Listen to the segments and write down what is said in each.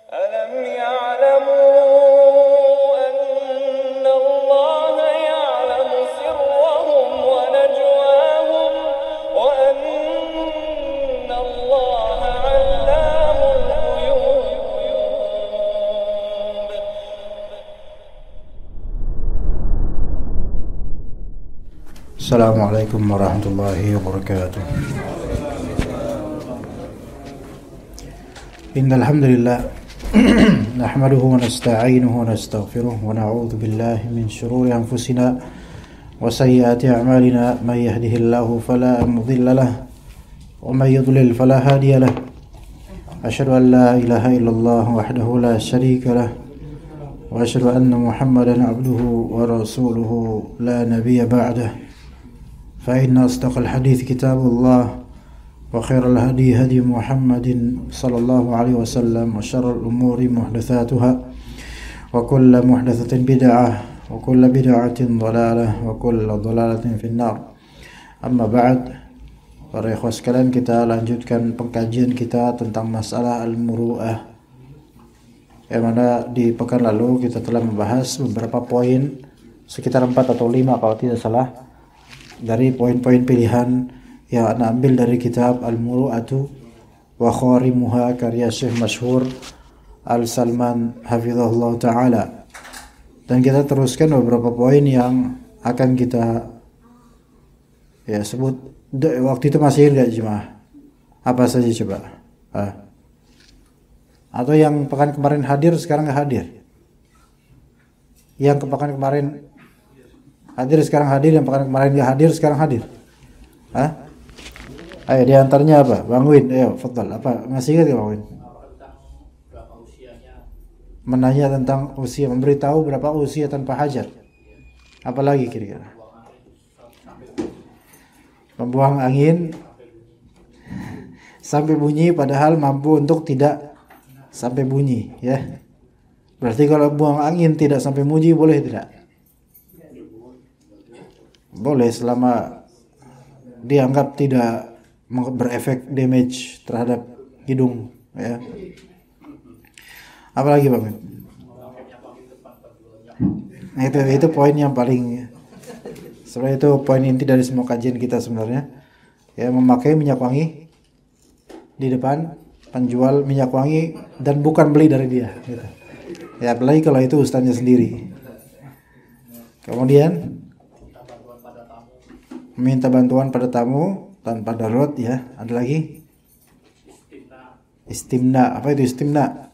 ألم يعلموا أن الله يعلم سرهم ونجواهم وأن الله علام الغيوب. Assalamualaikum warahmatullahi wabarakatuh. Innal hamdalillah nahmaduhu wa nasta'inuhu wa nastaghfiruh wa na'udzu billahi min shururi anfusina wa sayyiati a'malina may yahdihillahu fala mudilla lahu wa may yudlil fala hadiya lahu. Asyhadu an la ilaha illallah wahdahu la syarika lahu wa asyhadu anna Muhammadan 'abduhu wa rasuluhu la nabiyya ba'dahu. فإن أصدق الحديث كتاب الله وخير الهدي هدي محمد صلى الله عليه وسلم وشر الأمور محدثاتها وكل محدثة بدعة وكل بدعة ضلالة وكل ضلالة في النار. أما بعد, para ikhwah sekalian, kita lanjutkan pengkajian kita tentang masalah al-muru'ah, yang mana di pekan lalu kita telah membahas beberapa poin, sekitar 4 atau 5 kalau tidak salah, dari poin-poin pilihan yang Anda ambil dari kitab Al-Muru'atu wa Khawarimuha karya Syekh Masyhur Al-Salman hafizahullah ta'ala. Dan kita teruskan beberapa poin yang akan kita sebut. Waktu itu masih enggak jemaah? Apa saja coba? Atau yang pekan kemarin hadir sekarang enggak hadir? Yang pekan kemarin hadir sekarang hadir, yang pekan kemarin enggak hadir sekarang hadir. Ayo, di antaranya apa? Bang Win, ayo, fadhal. Apa? Masih ingat ya Bang Win? Berapa usianya? Menanya tentang usia, memberitahu berapa usia tanpa hajat. Apalagi kira-kira? Membuang angin sampai bunyi padahal mampu untuk tidak sampai bunyi, ya. Berarti kalau buang angin tidak sampai bunyi boleh tidak? Boleh selama dianggap tidak berefek damage terhadap hidung, ya. Apalagi Bang? Nah, itu poin yang paling, sebenarnya itu poin inti dari semua kajian kita sebenarnya. Ya, memakai minyak wangi di depan penjual minyak wangi dan bukan beli dari dia, gitu. Ya, apalagi kalau itu ustaznya sendiri. Kemudian minta bantuan pada tamu tanpa darurat, ya. Ada lagi? Istimna. Apa itu istimna?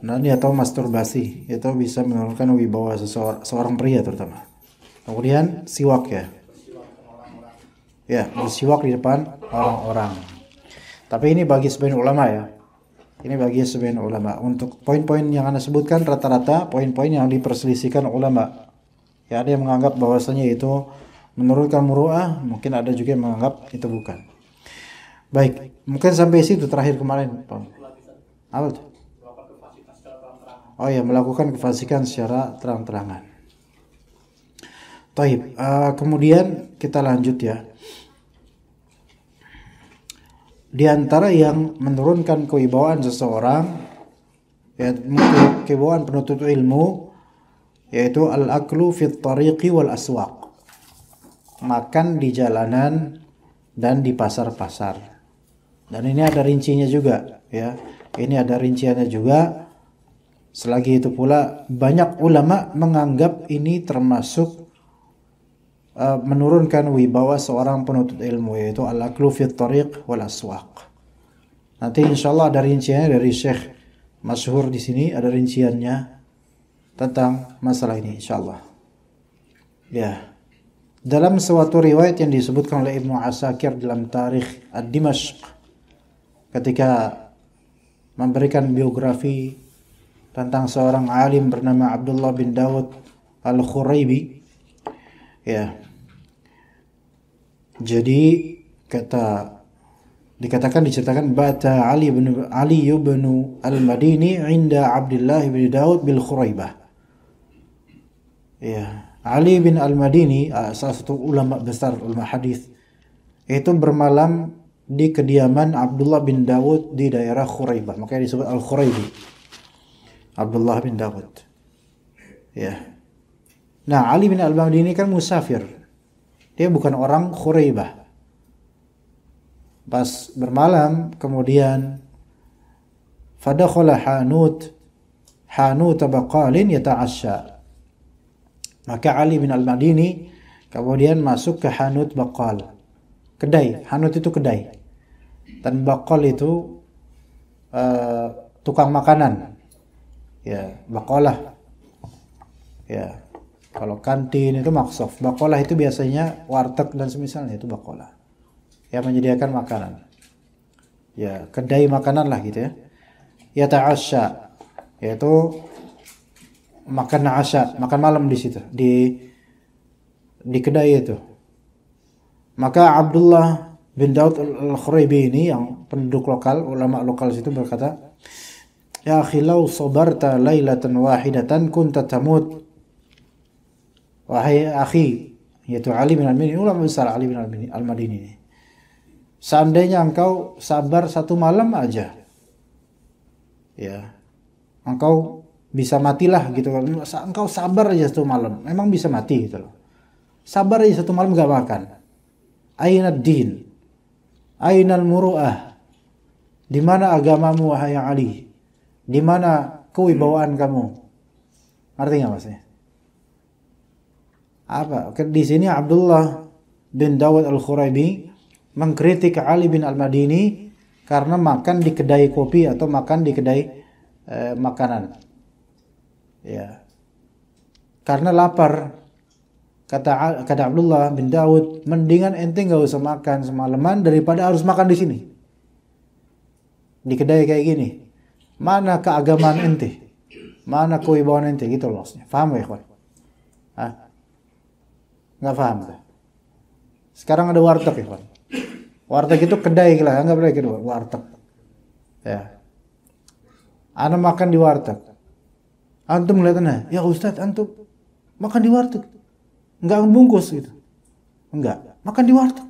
Onani atau masturbasi. Itu bisa menurunkan wibawa seorang pria terutama. Kemudian siwak, ya. Ya, bersiwak di depan orang-orang. Tapi ini bagi sebagian ulama, ya. Ini bagi sebagian ulama. Untuk poin-poin yang Anda sebutkan rata-rata poin-poin yang diperselisihkan ulama. Ya, ada yang menganggap bahwasanya itu menurunkan muru'ah, mungkin ada juga yang menganggap itu bukan. Baik, mungkin sampai situ terakhir kemarin, Pak. Apa itu? Oh ya, melakukan kefasikan secara terang-terangan. Taib. Kemudian kita lanjut, ya. Di antara yang menurunkan kewibawaan seseorang, ya, kewibawaan penuntut ilmu, yaitu al-aklu fit tariqi wal aswaq. Makan di jalanan dan di pasar-pasar. Dan ini ada rincinya juga, ya. Ini ada rinciannya juga. Selagi itu pula banyak ulama menganggap ini termasuk menurunkan wibawa seorang penuntut ilmu, yaitu al-aklu fit tariq wal aswaq. Nanti insyaallah ada rinciannya dari Syekh Masyhur di sini, ada rinciannya tentang masalah ini insyaallah. Ya. Dalam suatu riwayat yang disebutkan oleh Ibnu Asakir dalam Tarikh Ad-Dimashq, ketika memberikan biografi tentang seorang alim bernama Abdullah bin Dawud Al-Khuraibi, ya. Jadi diceritakan bata Ali bin Al-Madini inda Abdullah bin Dawud bil Khuraibah. Ya. Ali bin Al-Madini, salah satu ulama besar, ulama hadis, itu bermalam di kediaman Abdullah bin Dawud di daerah Khuraibah, makanya disebut Al-Khuraibi. Abdullah bin Dawud. Ya. Nah, Ali bin Al-Madini kan musafir. Dia bukan orang Khuraibah. Pas bermalam kemudian fadakhala hanut baqalin yata'asya. Maka Ali bin Al-Madini kemudian masuk ke hanut baqal. Kedai, hanut itu kedai. Dan baqal itu tukang makanan. Ya, baqalah. Ya. Kalau kantin itu maksaf. Baqalah itu biasanya warteg dan semisalnya, itu baqalah. Yang menyediakan makanan. Ya, kedai makanan lah gitu ya. Yata'asya, yaitu makan asya, makan malam di situ, di kedai itu. Maka Abdullah bin Daud Al-Khuraibi ini yang penduduk lokal, ulama lokal situ berkata, "Ya akhi, law sabarta lailatan wahidatan kunta tamut." Wahai akhi, yaitu Ali bin Al-Madini, ulama besar Ali bin Al-Madini ini. Seandainya engkau sabar satu malam aja, ya, engkau bisa matilah gitu. Engkau sabar aja satu malam, memang bisa mati gitu loh. Sabar aja satu malam gak makan. Aina din, aina al-muru'ah, di mana agamamu wahai Ali? Di mana kewibawaan kamu? Ngerti nggak maksudnya? Apa? Di sini Abdullah bin Dawud Al-Khuraibi mengkritik Ali bin Al-Madini karena makan di kedai kopi atau makan di kedai makanan. Ya. Karena lapar. Kata Abdullah bin Dawud, mendingan ente nggak usah makan semalaman daripada harus makan di sini. Di kedai kayak gini. Mana keagamaan ente? Mana kewibawaan ente? Gitu loh maksudnya. Paham ya, ikhwan? Hah? Nggak paham tuh. Sekarang ada warteg, ikhwan. Warteg itu kedai lah, anggap lagi kedua, warteg. Ya. Ana makan di warteg. Antum melihatnya, ya Ustaz, antum makan di warteg. Enggak bungkus gitu. Enggak, makan di warteg.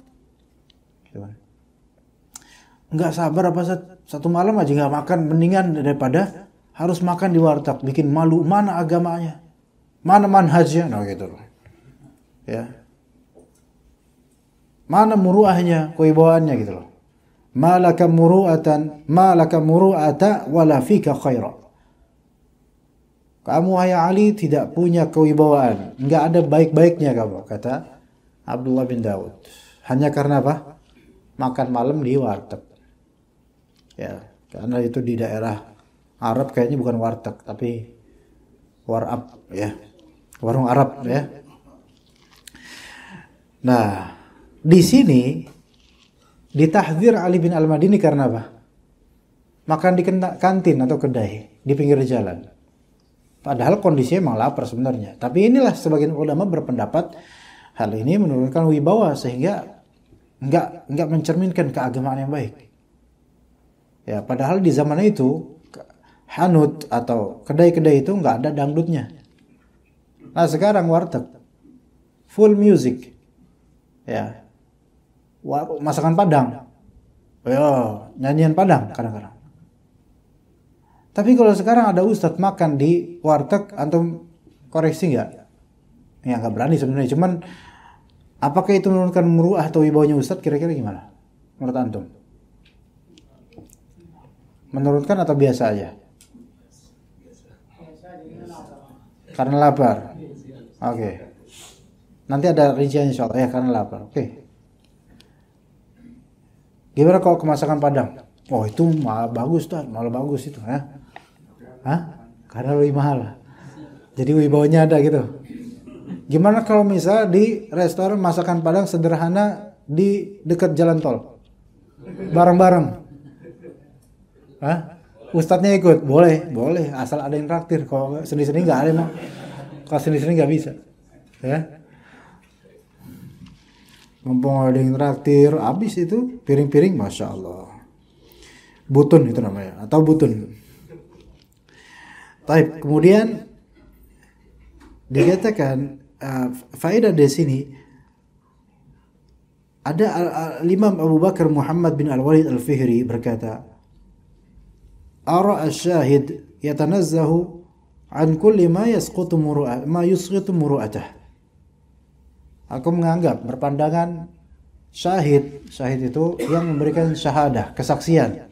Enggak sabar apa satu malam aja enggak makan, mendingan daripada harus makan di warteg, bikin malu. Mana agamanya? Mana manhajnya? Nah gitu loh. Ya. Mana muruahnya, kewibawaannya gitu loh. Malaka muru'ata wala fika khaira. Kamu wahai Ali tidak punya kewibawaan, enggak ada baik-baiknya kamu, kata Abdullah bin Dawud. Hanya karena apa? Makan malam di warteg. Ya, karena itu di daerah Arab kayaknya bukan warteg tapi warab ya. Warung Arab ya. Nah, di sini ditahdzir Ali bin Al-Madini karena apa? Makan di kantin atau kedai di pinggir jalan. Padahal kondisinya memang lapar sebenarnya. Tapi inilah sebagian ulama berpendapat hal ini menurunkan wibawa sehingga enggak mencerminkan keagamaan yang baik. Ya, padahal di zaman itu hanut atau kedai-kedai itu enggak ada dangdutnya. Nah, sekarang warteg full music. Ya. Masakan Padang. Ya, nyanyian Padang kadang-kadang. Tapi kalau sekarang ada ustadz makan di warteg, antum koreksi nggak? Ya nggak berani sebenarnya. Cuman apakah itu menurunkan muruah atau wibawanya ustadz? Kira-kira gimana? Menurut antum? Menurunkan atau biasa aja? Karena lapar. Oke. Nanti ada rincian insya Allah ya, karena lapar. Oke. Gimana kalau kemasakan Padang? Oh itu malah bagus tuh, malah bagus itu ya. Hah? Karena lebih mahal. Jadi wibawanya ada gitu. Gimana kalau misal di restoran masakan Padang sederhana di dekat jalan tol? Bareng-bareng. Hah? Ustadznya ikut? Boleh, boleh. Asal ada yang traktir. Kalau sendiri-sendiri nggak ada emang. Kalau sendiri-sendiri nggak bisa. Ya. Mumpung ada yang traktir, habis itu piring-piring, masya Allah. Butun itu namanya, atau butun. Baik, kemudian dikatakan faedah di sini Ada Imam Abu Bakar Muhammad bin Al-Walid Al-Fihri berkata, "Ara asy-syahid yatanazzahu an kulli ma yasqutu muru'atah." Aku menganggap, berpandangan, syahid itu yang memberikan syahadah, kesaksian.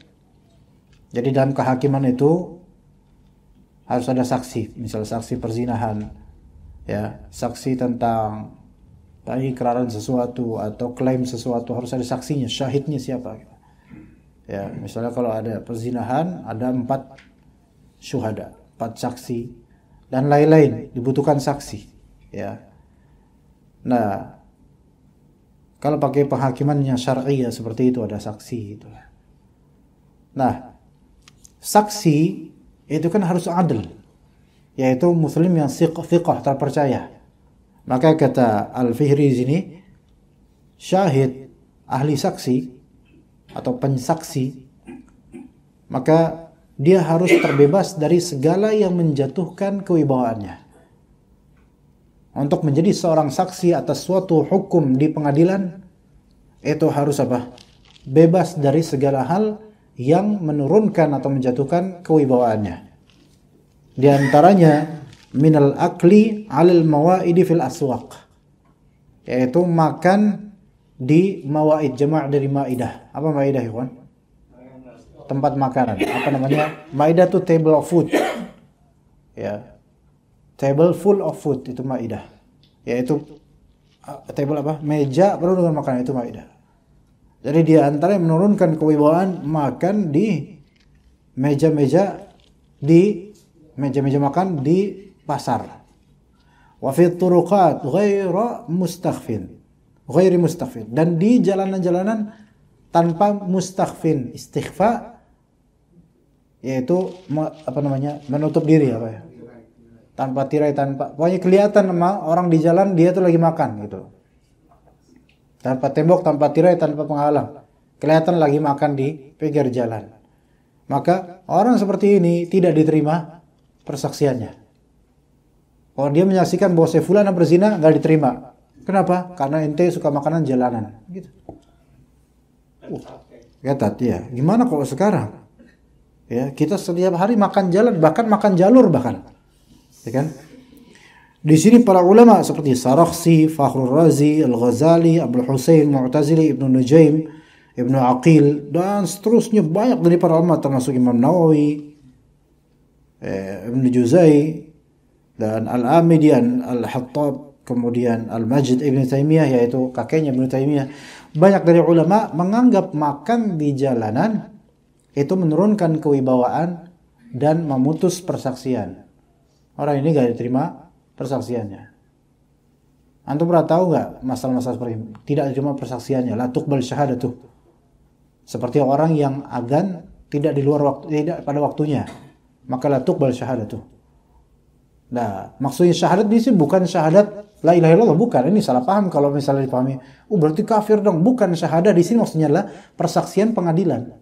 Jadi dalam kehakiman itu harus ada saksi, misal saksi perzinahan, ya, saksi tentang ikraran sesuatu atau klaim sesuatu, harus ada saksinya, syahidnya siapa. Ya, misalnya kalau ada perzinahan, ada 4 syuhada, 4 saksi dan lain-lain, dibutuhkan saksi, ya. Nah, kalau pakai penghakiman yang syar'i ya seperti itu, ada saksi itu. Nah, saksi itu kan harus adil, yaitu muslim yang thiqah, terpercaya. Maka kata Al-Fihri sini, syahid, ahli saksi atau pensaksi, maka dia harus terbebas dari segala yang menjatuhkan kewibawaannya. Untuk menjadi seorang saksi atas suatu hukum di pengadilan, itu harus apa? Bebas dari segala hal yang menurunkan atau menjatuhkan kewibawaannya. Di antaranya minal akli 'alal mawaidi fil aswaq, yaitu makan di mawaid, jama' dari maidah. Apa maidah, ikhwan? Tempat makanan. Apa namanya? Maidah itu table of food. Ya. Table full of food itu maidah. Yaitu table apa? Meja penuh dengan makanan, itu maidah. Jadi di antara yang menurunkan kewibawaan makan di meja-meja makan di pasar. Wa fi turuqat ghairi mustakhfin, dan di jalanan-jalanan tanpa mustakhfin. Istighfa yaitu menutup diri, apa ya? Tanpa tirai, pokoknya kelihatan sama orang di jalan dia tuh lagi makan gitu. Tanpa tembok, tanpa tirai, tanpa penghalang, kelihatan lagi makan di pinggir jalan. Maka orang seperti ini tidak diterima persaksiannya. Kalau dia menyaksikan bahwa si fulan berzina, nggak diterima. Kenapa? Karena ente suka makanan jalanan. Gitu. Ketat ya. Gimana kalau sekarang? Ya, kita setiap hari makan jalan, bahkan makan jalur bahkan. Ya kan? Di sini para ulama seperti Sarakhsi, Fakhrul Razi, Al-Ghazali, Abdul Husain, Mu'tazili, Ibnu Nujaim, Ibnu Aqil, dan seterusnya banyak dari para ulama termasuk Imam Nawawi, Ibnu Juzai, dan Al-Amidi, Al-Hattab, kemudian Al-Majd Ibnu Taimiyah, yaitu kakeknya Ibnu Taimiyah. Banyak dari ulama menganggap makan di jalanan itu menurunkan kewibawaan dan memutus persaksian. Orang ini gak diterima persaksiannya. Antum pernah tahu gak masalah-masalah seperti ini? Tidak diterima persaksiannya, la tuqbal syahadatuh. Seperti orang yang adzan tidak di luar waktu, tidak pada waktunya, maka la tuqbal syahadatuh. Nah, maksudnya syahadat di sini bukan syahadat la ilaha illallah, bukan. Ini salah paham kalau misalnya dipahami. Berarti kafir dong. Bukan, syahadat di sini maksudnya adalah persaksian pengadilan.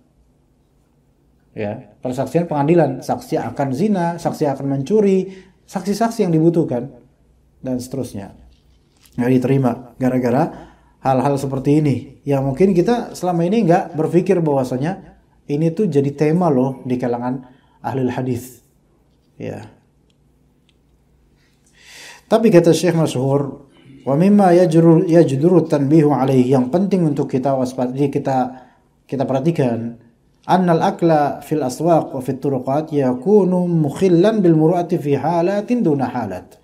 Ya, persaksian pengadilan, saksi akan zina, saksi akan mencuri, saksi-saksi yang dibutuhkan dan seterusnya. Nggak diterima gara-gara hal-hal seperti ini. Ya mungkin kita selama ini nggak berpikir bahwasanya ini tuh jadi tema loh di kalangan ahli hadis. Ya. Tapi kata Syekh Masyhur, wa mimma yajduru tanbihu alaihi, yang penting untuk kita waspadai, kita perhatikan, annal akla fil aswaq wa fit turuqat yakunu mukhillan bil muru'ati fi halatin duna halat.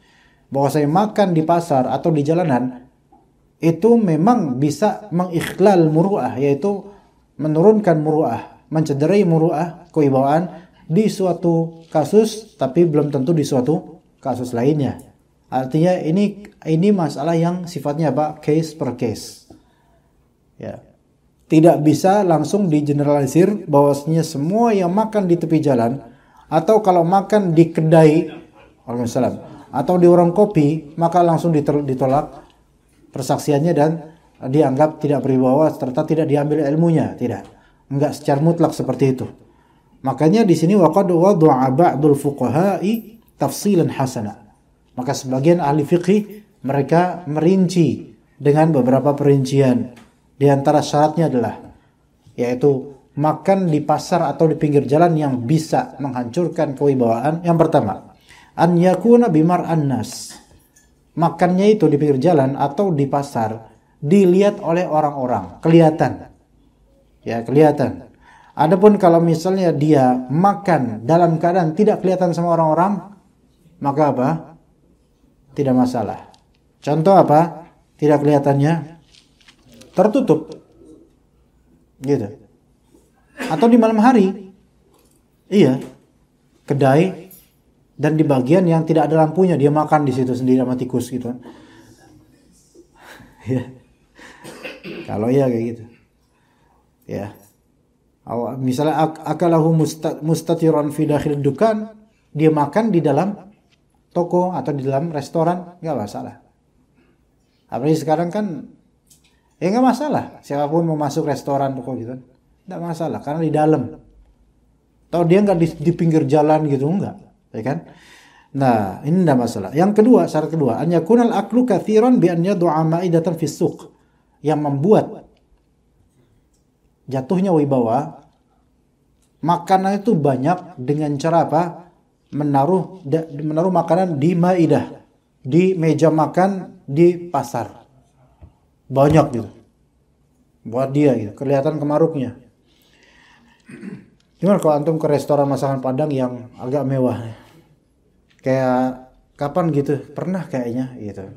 Bahwa saya makan di pasar atau di jalanan itu memang bisa mengikhlal muru'ah, yaitu menurunkan muru'ah, mencederai muru'ah, kewibawaan di suatu kasus, tapi belum tentu di suatu kasus lainnya. Artinya ini masalah yang sifatnya apa? Case per case. Ya. Tidak bisa langsung digeneralisir bahwasanya semua yang makan di tepi jalan atau kalau makan di kedai, waalaikumsalam, atau di warung kopi, maka langsung ditolak persaksiannya dan dianggap tidak berwibawa serta tidak diambil ilmunya. Tidak. Enggak secara mutlak seperti itu. Makanya di sini waqad wada'a ba'dul fuqaha'i tafsilan hasana. Maka sebagian ahli fikih mereka merinci dengan beberapa perincian Di antara syaratnya adalah yaitu makan di pasar atau di pinggir jalan yang bisa menghancurkan kewibawaan. Yang pertama, an yakuna bimar'an nas. Makannya itu di pinggir jalan atau di pasar dilihat oleh orang-orang, kelihatan. Ya, kelihatan. Adapun kalau misalnya dia makan dalam keadaan tidak kelihatan sama orang-orang, maka apa? Tidak masalah. Contoh apa? Tidak kelihatannya tertutup. Gitu. Atau di malam hari. Iya. Kedai dan di bagian yang tidak ada lampunya dia makan di situ sendiri sama tikus gitu kan. Ya. Kalau iya kayak gitu. Ya. Misalnya akalahu mustatiran fi dakhil dukan, dia makan di dalam toko atau di dalam restoran, enggak masalah. Apalagi sekarang kan enggak masalah. Siapapun mau masuk restoran toko gitu kan. Enggak masalah karena di dalam. Atau dia enggak di pinggir jalan gitu enggak, ya kan? Nah, ini enggak masalah. Yang kedua, syarat kedua, an yakunal aklu katsiran bi an yad'a ma'idatan fi suq. Yang membuat jatuhnya wibawa, makanan itu banyak dengan cara apa? Menaruh makanan di maidah, di meja makan di pasar. Banyak gitu. Buat dia gitu, kelihatan kemaruknya. Gimana kalau antum ke restoran masakan Padang yang agak mewah? Kayak kapan gitu? Pernah kayaknya gitu.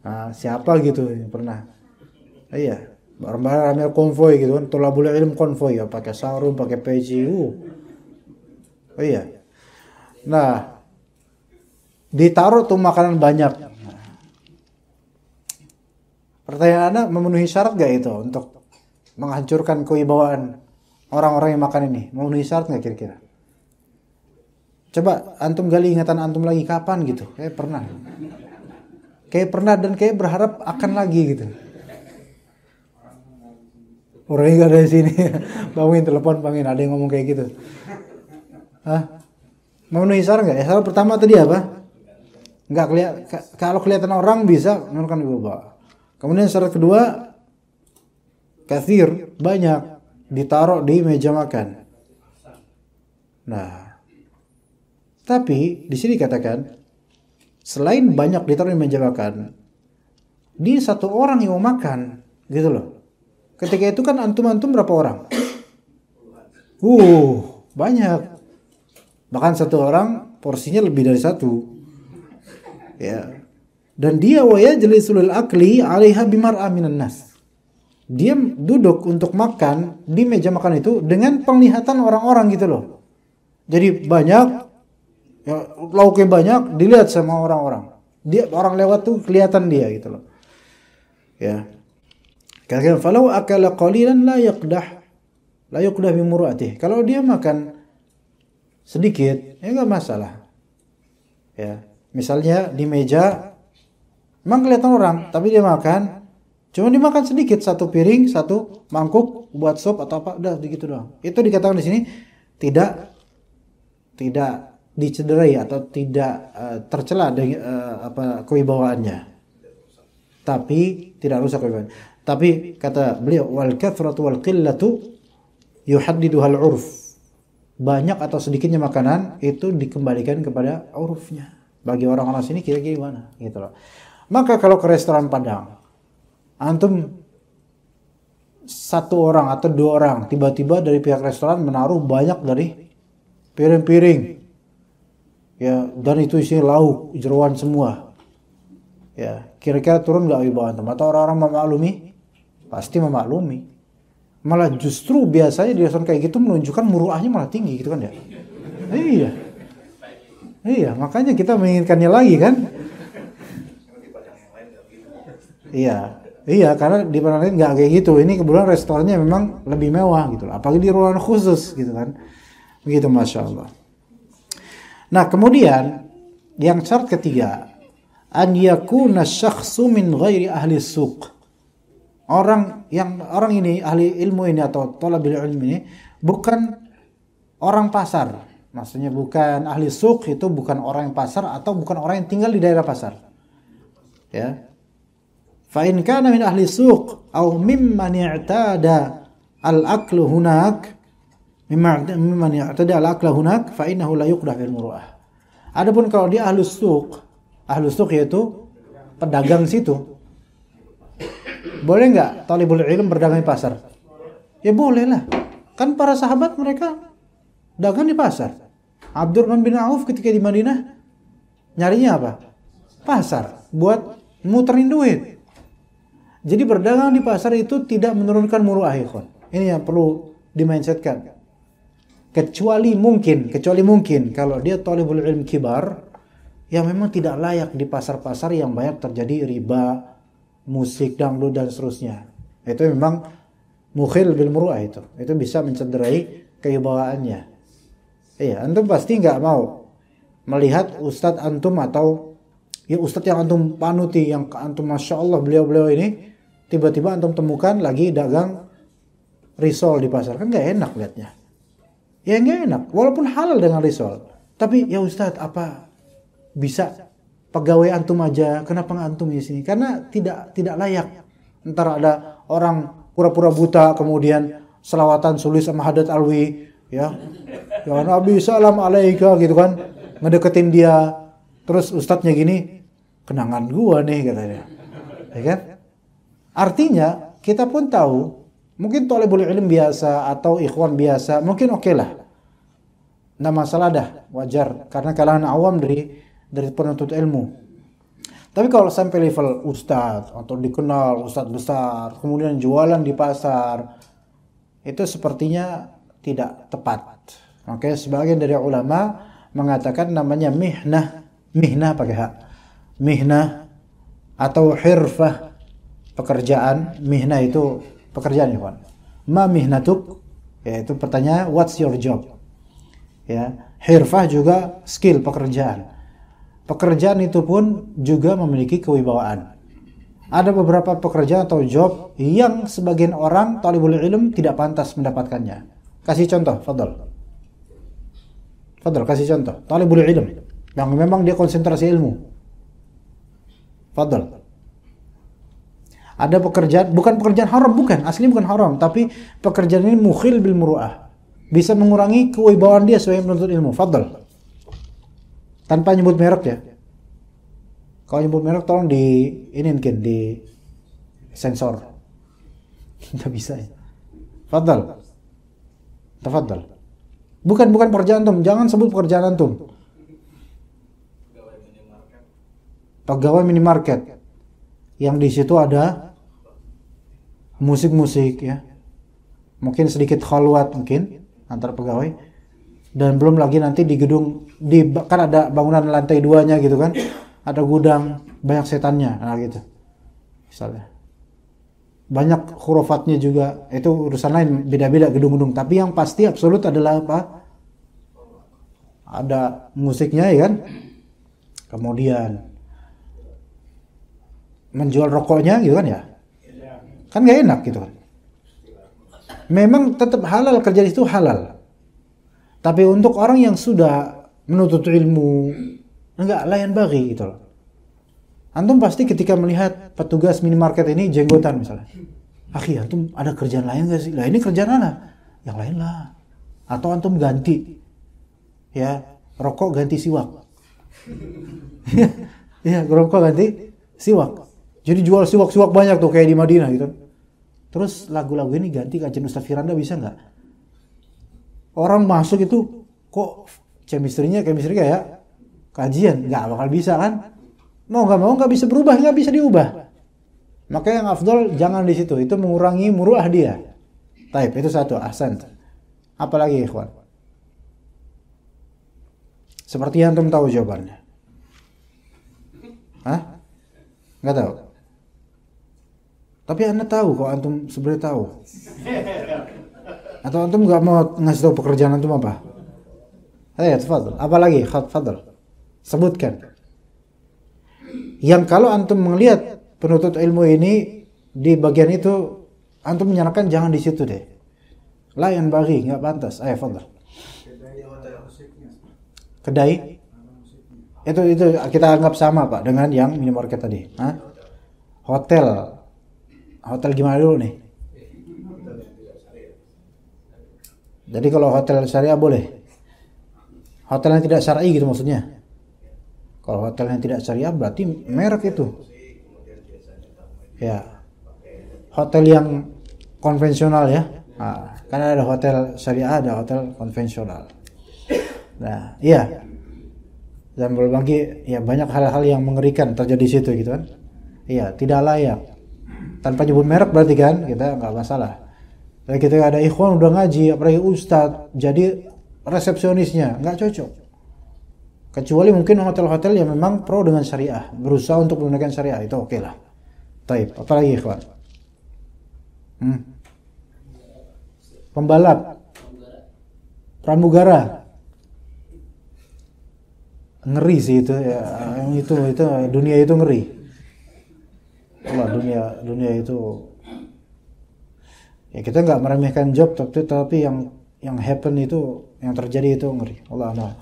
Nah, siapa gitu yang pernah? Iya, barang-barang ramai konvoy gitu kan, tolabul ilm konvoy ya, pakai sarung, pakai peci. Oh iya. Nah, ditaruh tuh makanan banyak. Pertanyaannya, memenuhi syarat gak itu untuk menghancurkan kewibawaan orang-orang yang makan ini? Memenuhi syarat gak kira-kira? Coba antum gali ingatan antum lagi, kapan gitu? Kayak pernah dan kayak berharap akan lagi gitu. Orangnya gak ada di sini. Bangunin telepon, ada yang ngomong kayak gitu. Hah? Memenuhi syarat nggak? Ya, syarat pertama tadi apa? Nggak kelihatan. Kalau kelihatan orang bisa menurunkan wibawa. Kemudian syarat kedua, katsir, banyak, ditaruh di meja makan. Nah, tapi di sini katakan selain banyak ditaruh di meja makan, di satu orang yang mau makan, gitu loh. Ketika itu kan antum berapa orang? Banyak. Bahkan satu orang porsinya lebih dari satu. Ya. Dan dia yajlisul akli 'alaiha bimar'a minan nas. Dia duduk untuk makan di meja makan itu dengan penglihatan orang-orang gitu loh. Jadi banyak, ya, lauknya banyak dilihat sama orang-orang. Dia orang lewat tuh kelihatan dia gitu loh. Ya. Katakan falau akala qalilan la yaqdah bi mur'atihi. Kalau dia makan sedikit, ya enggak masalah. Ya, misalnya di meja memang kelihatan orang, tapi dia makan cuma dimakan sedikit, satu piring, satu mangkuk buat sop atau apa, udah begitu doang. Itu dikatakan di sini tidak dicederai atau tidak tercela dengan kewibawaannya. Tapi tidak rusak kewibawaannya. Tapi kata beliau, wal kathratu wal qillatu yuhaddiduhal urf. Banyak atau sedikitnya makanan itu dikembalikan kepada urufnya. Bagi orang-orang sini kira-kira gimana gitu loh. Maka kalau ke restoran Padang, antum satu orang atau dua orang tiba-tiba dari pihak restoran menaruh banyak dari piring-piring. Ya, dan itu isinya lauk, jeroan semua. Ya, kira-kira turun enggak wibawa antum? Atau orang-orang memaklumi? Pasti memaklumi. Malah justru biasanya di restoran kayak gitu menunjukkan muruahnya malah tinggi gitu kan ya. Iya, makanya kita menginginkannya lagi kan. Iya, karena di mana lain nggak kayak gitu. Ini kebetulan restorannya memang lebih mewah gitu. Apalagi di ruangan khusus gitu kan. Begitu, masya Allah. Nah, kemudian yang syarat ketiga, an yakuna syakhsu min ghairi ahli suq. Orang ini ahli ilmu ini atau thalabil ilmi ini bukan orang pasar. Maksudnya bukan ahli suq, itu bukan orang yang pasar atau bukan orang yang tinggal di daerah pasar. Ya. Fa in kana min ahli suq aw mimman i'tada al-aklu hunak mimman i'tada al-akla hunak fa innahu la yuqdah bil muru'ah. Adapun kalau dia ahli suq yaitu pedagang situ, boleh enggak talibul ilm berdagang di pasar? Ya boleh lah. Kan para sahabat mereka dagang di pasar. Abdurrahman bin Auf ketika di Madinah nyarinya apa? Pasar buat muterin duit. Jadi berdagang di pasar itu tidak menurunkan muru'ah, ikhwan. Ini yang perlu dimindsetkan. Kecuali mungkin kalau dia talibul ilm kibar yang memang tidak layak di pasar-pasar yang banyak terjadi riba, musik, dangdut dan seterusnya. Itu memang mukhil bil muru'ah itu. Itu bisa mencederai kewibawaannya. Iya, antum pasti nggak mau melihat ustadz antum atau ya ustadz yang antum panuti, yang antum masya Allah beliau ini, tiba-tiba antum temukan lagi dagang risol di pasar, kan nggak enak liatnya. Ya nggak enak, walaupun halal dengan risol. Tapi ya ustadz, apa bisa pegawai antum aja? Kenapa nggak antum di sini? Karena tidak layak. Ntar ada orang pura-pura buta kemudian selawatan sulis sama Haddad Alwi, ya Nabi salam alaika gitu kan, ngedeketin dia. Terus ustadznya gini, kenangan gua nih katanya, ya kan? Artinya kita pun tahu mungkin talibul ilm biasa atau ikhwan biasa mungkin oke lah, nggak masalah dah, wajar karena kalangan awam dari penuntut ilmu. Tapi kalau sampai level ustadz atau dikenal ustadz besar kemudian jualan di pasar, itu sepertinya tidak tepat. Makanya sebagian dari ulama mengatakan namanya mihnah pakai hak, mihnah atau hirfah, pekerjaan. Mihnah itu pekerjaan, ya kan? Ma mihnatuk, yaitu pertanyaan what's your job, ya. Hirfah juga skill, pekerjaan. Pekerjaan itu pun juga memiliki kewibawaan. Ada beberapa pekerjaan atau job yang sebagian orang talibul ilm tidak pantas mendapatkannya. Kasih contoh, fadal kasih contoh talibul ilm yang memang dia konsentrasi ilmu. Fadal. Ada pekerjaan, bukan pekerjaan haram, bukan, aslinya bukan haram, tapi pekerjaan ini mukhil bil muru'ah, bisa mengurangi kewibawaan dia sebagai penuntut ilmu. Fadal. Tanpa nyebut merek ya. Kalau nyebut merek tolong di sensor. Nggak bisa ya. Fadal. Tafadhal. Bukan pekerjaan antum, jangan sebut pekerjaan antum. Pegawai minimarket. Yang di situ ada musik ya. Mungkin sedikit khalwat mungkin antar pegawai. Dan belum lagi nanti di gedung kan ada bangunan lantai 2-nya gitu kan. Ada gudang, banyak setannya, nah gitu. Misalnya. Banyak khurufatnya juga, itu urusan lain, beda-beda gedung-gedung. Tapi yang pasti absolut adalah apa? Ada musiknya ya kan? Kemudian menjual rokoknya gitu kan ya? Kan gak enak gitu kan? Memang tetap halal, kerja di situ halal. Tapi untuk orang yang sudah menuntut ilmu, enggak layan bagi gitu loh. Antum pasti ketika melihat petugas minimarket ini jenggotan misalnya, akhi antum ada kerjaan lain gak sih? Lah ini kerjaan mana? Yang lain lah. Atau antum ganti, ya rokok ganti siwak. Ya rokok ganti siwak. Jadi jual siwak banyak tuh kayak di Madinah gitu. Terus lagu-lagu ini ganti kajian Ustaz Firanda bisa nggak? Orang masuk itu kok chemistry-nya kayak kajian, nggak bakal bisa kan? Mau nggak bisa berubah, nggak bisa diubah. Maka yang afdol jangan di situ, itu mengurangi muruah dia. Taib, itu satu, ahsan. Apalagi ikhwan? Seperti yang antum tahu jawabannya. Hah? Nggak tahu. Tapi anda tahu kok, antum sebenarnya tahu. Atau antum nggak mau ngasih tahu pekerjaan antum apa? Ayo, tafadhal. Apalagi? Tafadhal. Sebutkan. Yang kalau antum melihat penuntut ilmu ini di bagian itu, antum menyarankan jangan di situ deh. Layan bagi, nggak pantas. Ayo, fadhal. Kedai? Itu kita anggap sama Pak dengan yang minimarket tadi. Hah? Hotel gimana dulu nih? Jadi kalau hotel syariah boleh. Hotel yang tidak syar'i gitu maksudnya. Kalau hotel yang tidak syariah berarti merek itu. Ya. Hotel yang konvensional ya. Nah, karena ada hotel syariah, ada hotel konvensional. Nah, iya. Dan berbagai ya banyak hal-hal yang mengerikan terjadi di situ gitu kan. Iya, tidak layak. Tanpa nyebut merek berarti kan kita nggak masalah. Tapi kita ada ikhwan udah ngaji, apalagi ustadz, jadi resepsionisnya nggak cocok. Kecuali mungkin hotel-hotel yang memang pro dengan syariah, berusaha untuk menggunakan syariah, itu oke lah. Taib, apalagi ikhwan? Pembalap, pramugara, ngeri sih itu ya. Itu dunia itu ngeri. Allah, dunia itu. Ya kita nggak meremehkan job, tapi yang happen itu, yang terjadi itu ngeri. Allah nah.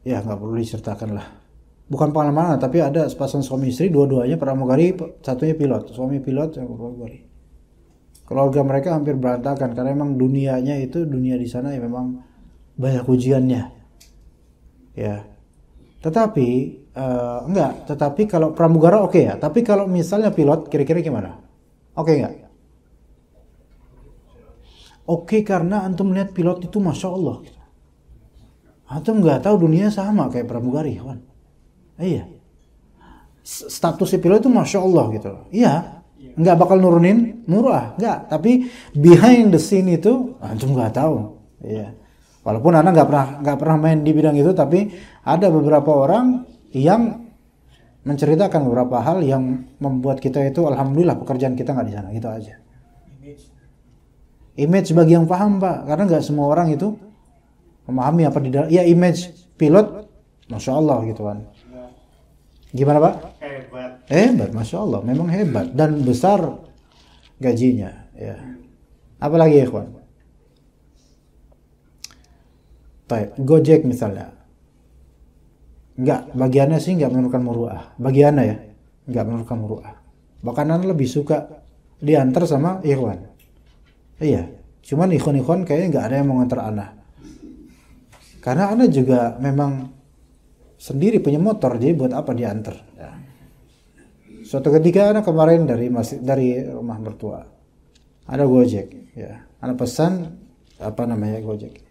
Ya nggak perlu diceritakan lah. Bukan pengalaman, tapi ada sepasang suami istri, dua-duanya pramugari, satunya pilot, suami pilot, yang pramugari. Keluarga mereka hampir berantakan karena memang dunianya itu, dunia di sana ya memang banyak ujiannya. Ya. Tetapi tetapi kalau pramugara oke ya. Tapi kalau misalnya pilot, kira-kira gimana? Oke nggak? Oke karena antum melihat pilot itu masya Allah. Antum nggak tahu dunia sama kayak pramugari, kan? Iya. Status si pilot itu masya Allah gitu. Iya. Nggak bakal nurunin murah, nggak. Tapi behind the scene itu antum nggak tahu. Iya. Walaupun anak nggak pernah main di bidang itu, tapi ada beberapa orang yang menceritakan beberapa hal yang membuat kita itu alhamdulillah pekerjaan kita nggak di sana, gitu aja. Image bagi yang paham Pak, karena nggak semua orang itu memahami apa di dalam. Ya image pilot, masya Allah gitu kan. Gimana Pak? Hebat, masya Allah, memang hebat dan besar gajinya. Ya. Apalagi ya ikhwan? Gojek misalnya. Enggak, bagiannya sih enggak menurunkan muruah. Bagiannya ya, enggak menurunkan muruah. Bahkan ana lebih suka diantar sama ikhwan. Iya, cuman ikhwan kayaknya enggak ada yang mau ngantar ana. Karena ana juga memang sendiri punya motor, jadi buat apa diantar? Ya. Suatu ketika ana kemarin dari rumah mertua. Ada Gojek, ya. Ana pesan Gojek.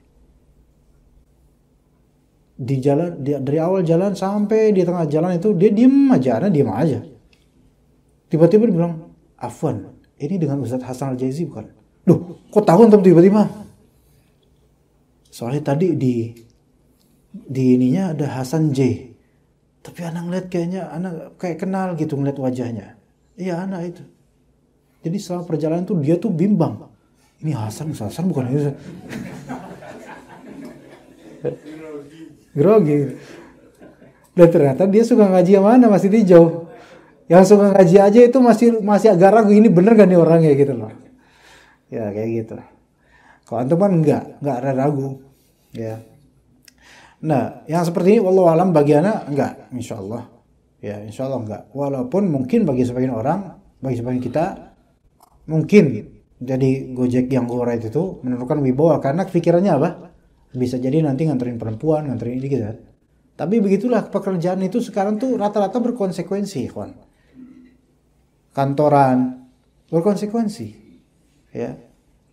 Di jalan dari awal jalan sampai di tengah jalan itu dia diem aja. Tiba-tiba dia bilang, "Afwan, ini dengan Ustaz Hasan Al-Jaizi bukan?" Duh, kok tahu antum tiba-tiba? Soalnya tadi di ininya ada Hasan J. Tapi anak ngeliat kayaknya anak kayak kenal gitu ngeliat wajahnya. Iya anak itu. Jadi selama perjalanan tuh dia tuh bimbang. Ini Hasan bukan itu. Grogi. Dan ternyata dia suka ngaji yang mana masih hijau. Yang suka ngaji aja itu masih agak ragu ini bener gak nih orangnya gitu loh. Ya kayak gitu. Kalau antum kan enggak ada ragu. Ya. Nah, yang seperti ini wallahu alam bagiannya enggak, insyaallah. Ya, insyaallah enggak. Walaupun mungkin bagi sebagian orang, bagi sebagian kita mungkin jadi Gojek yang go-ride itu menurunkan wibawa karena pikirannya apa? Bisa jadi nanti nganterin perempuan, nganterin ini gitu. Tapi begitulah pekerjaan itu sekarang tuh rata-rata berkonsekuensi, kawan. Kantoran berkonsekuensi. Ya.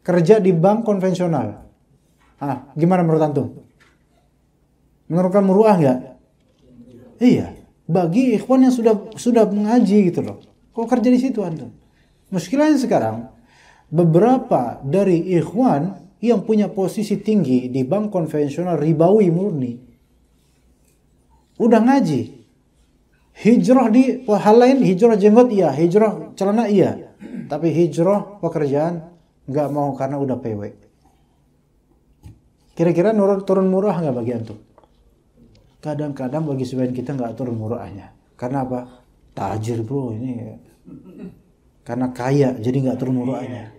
Kerja di bank konvensional. Gimana menurut antum? Menurunkan muruah enggak? Iya. Bagi ikhwan yang sudah mengaji gitu loh. Kok kerja di situ antum? Muskilahnya sekarang beberapa dari ikhwan yang punya posisi tinggi di bank konvensional ribawi murni udah ngaji, hijrah di hal lain, hijrah jenggot iya, hijrah celana iya, tapi hijrah pekerjaan nggak mau karena udah PW. Kira-kira turun murah nggak bagi antum? Kadang-kadang bagi sebagian kita nggak turun murahnya. Karena apa? Tajir bro ini. Karena kaya jadi nggak turun murahnya.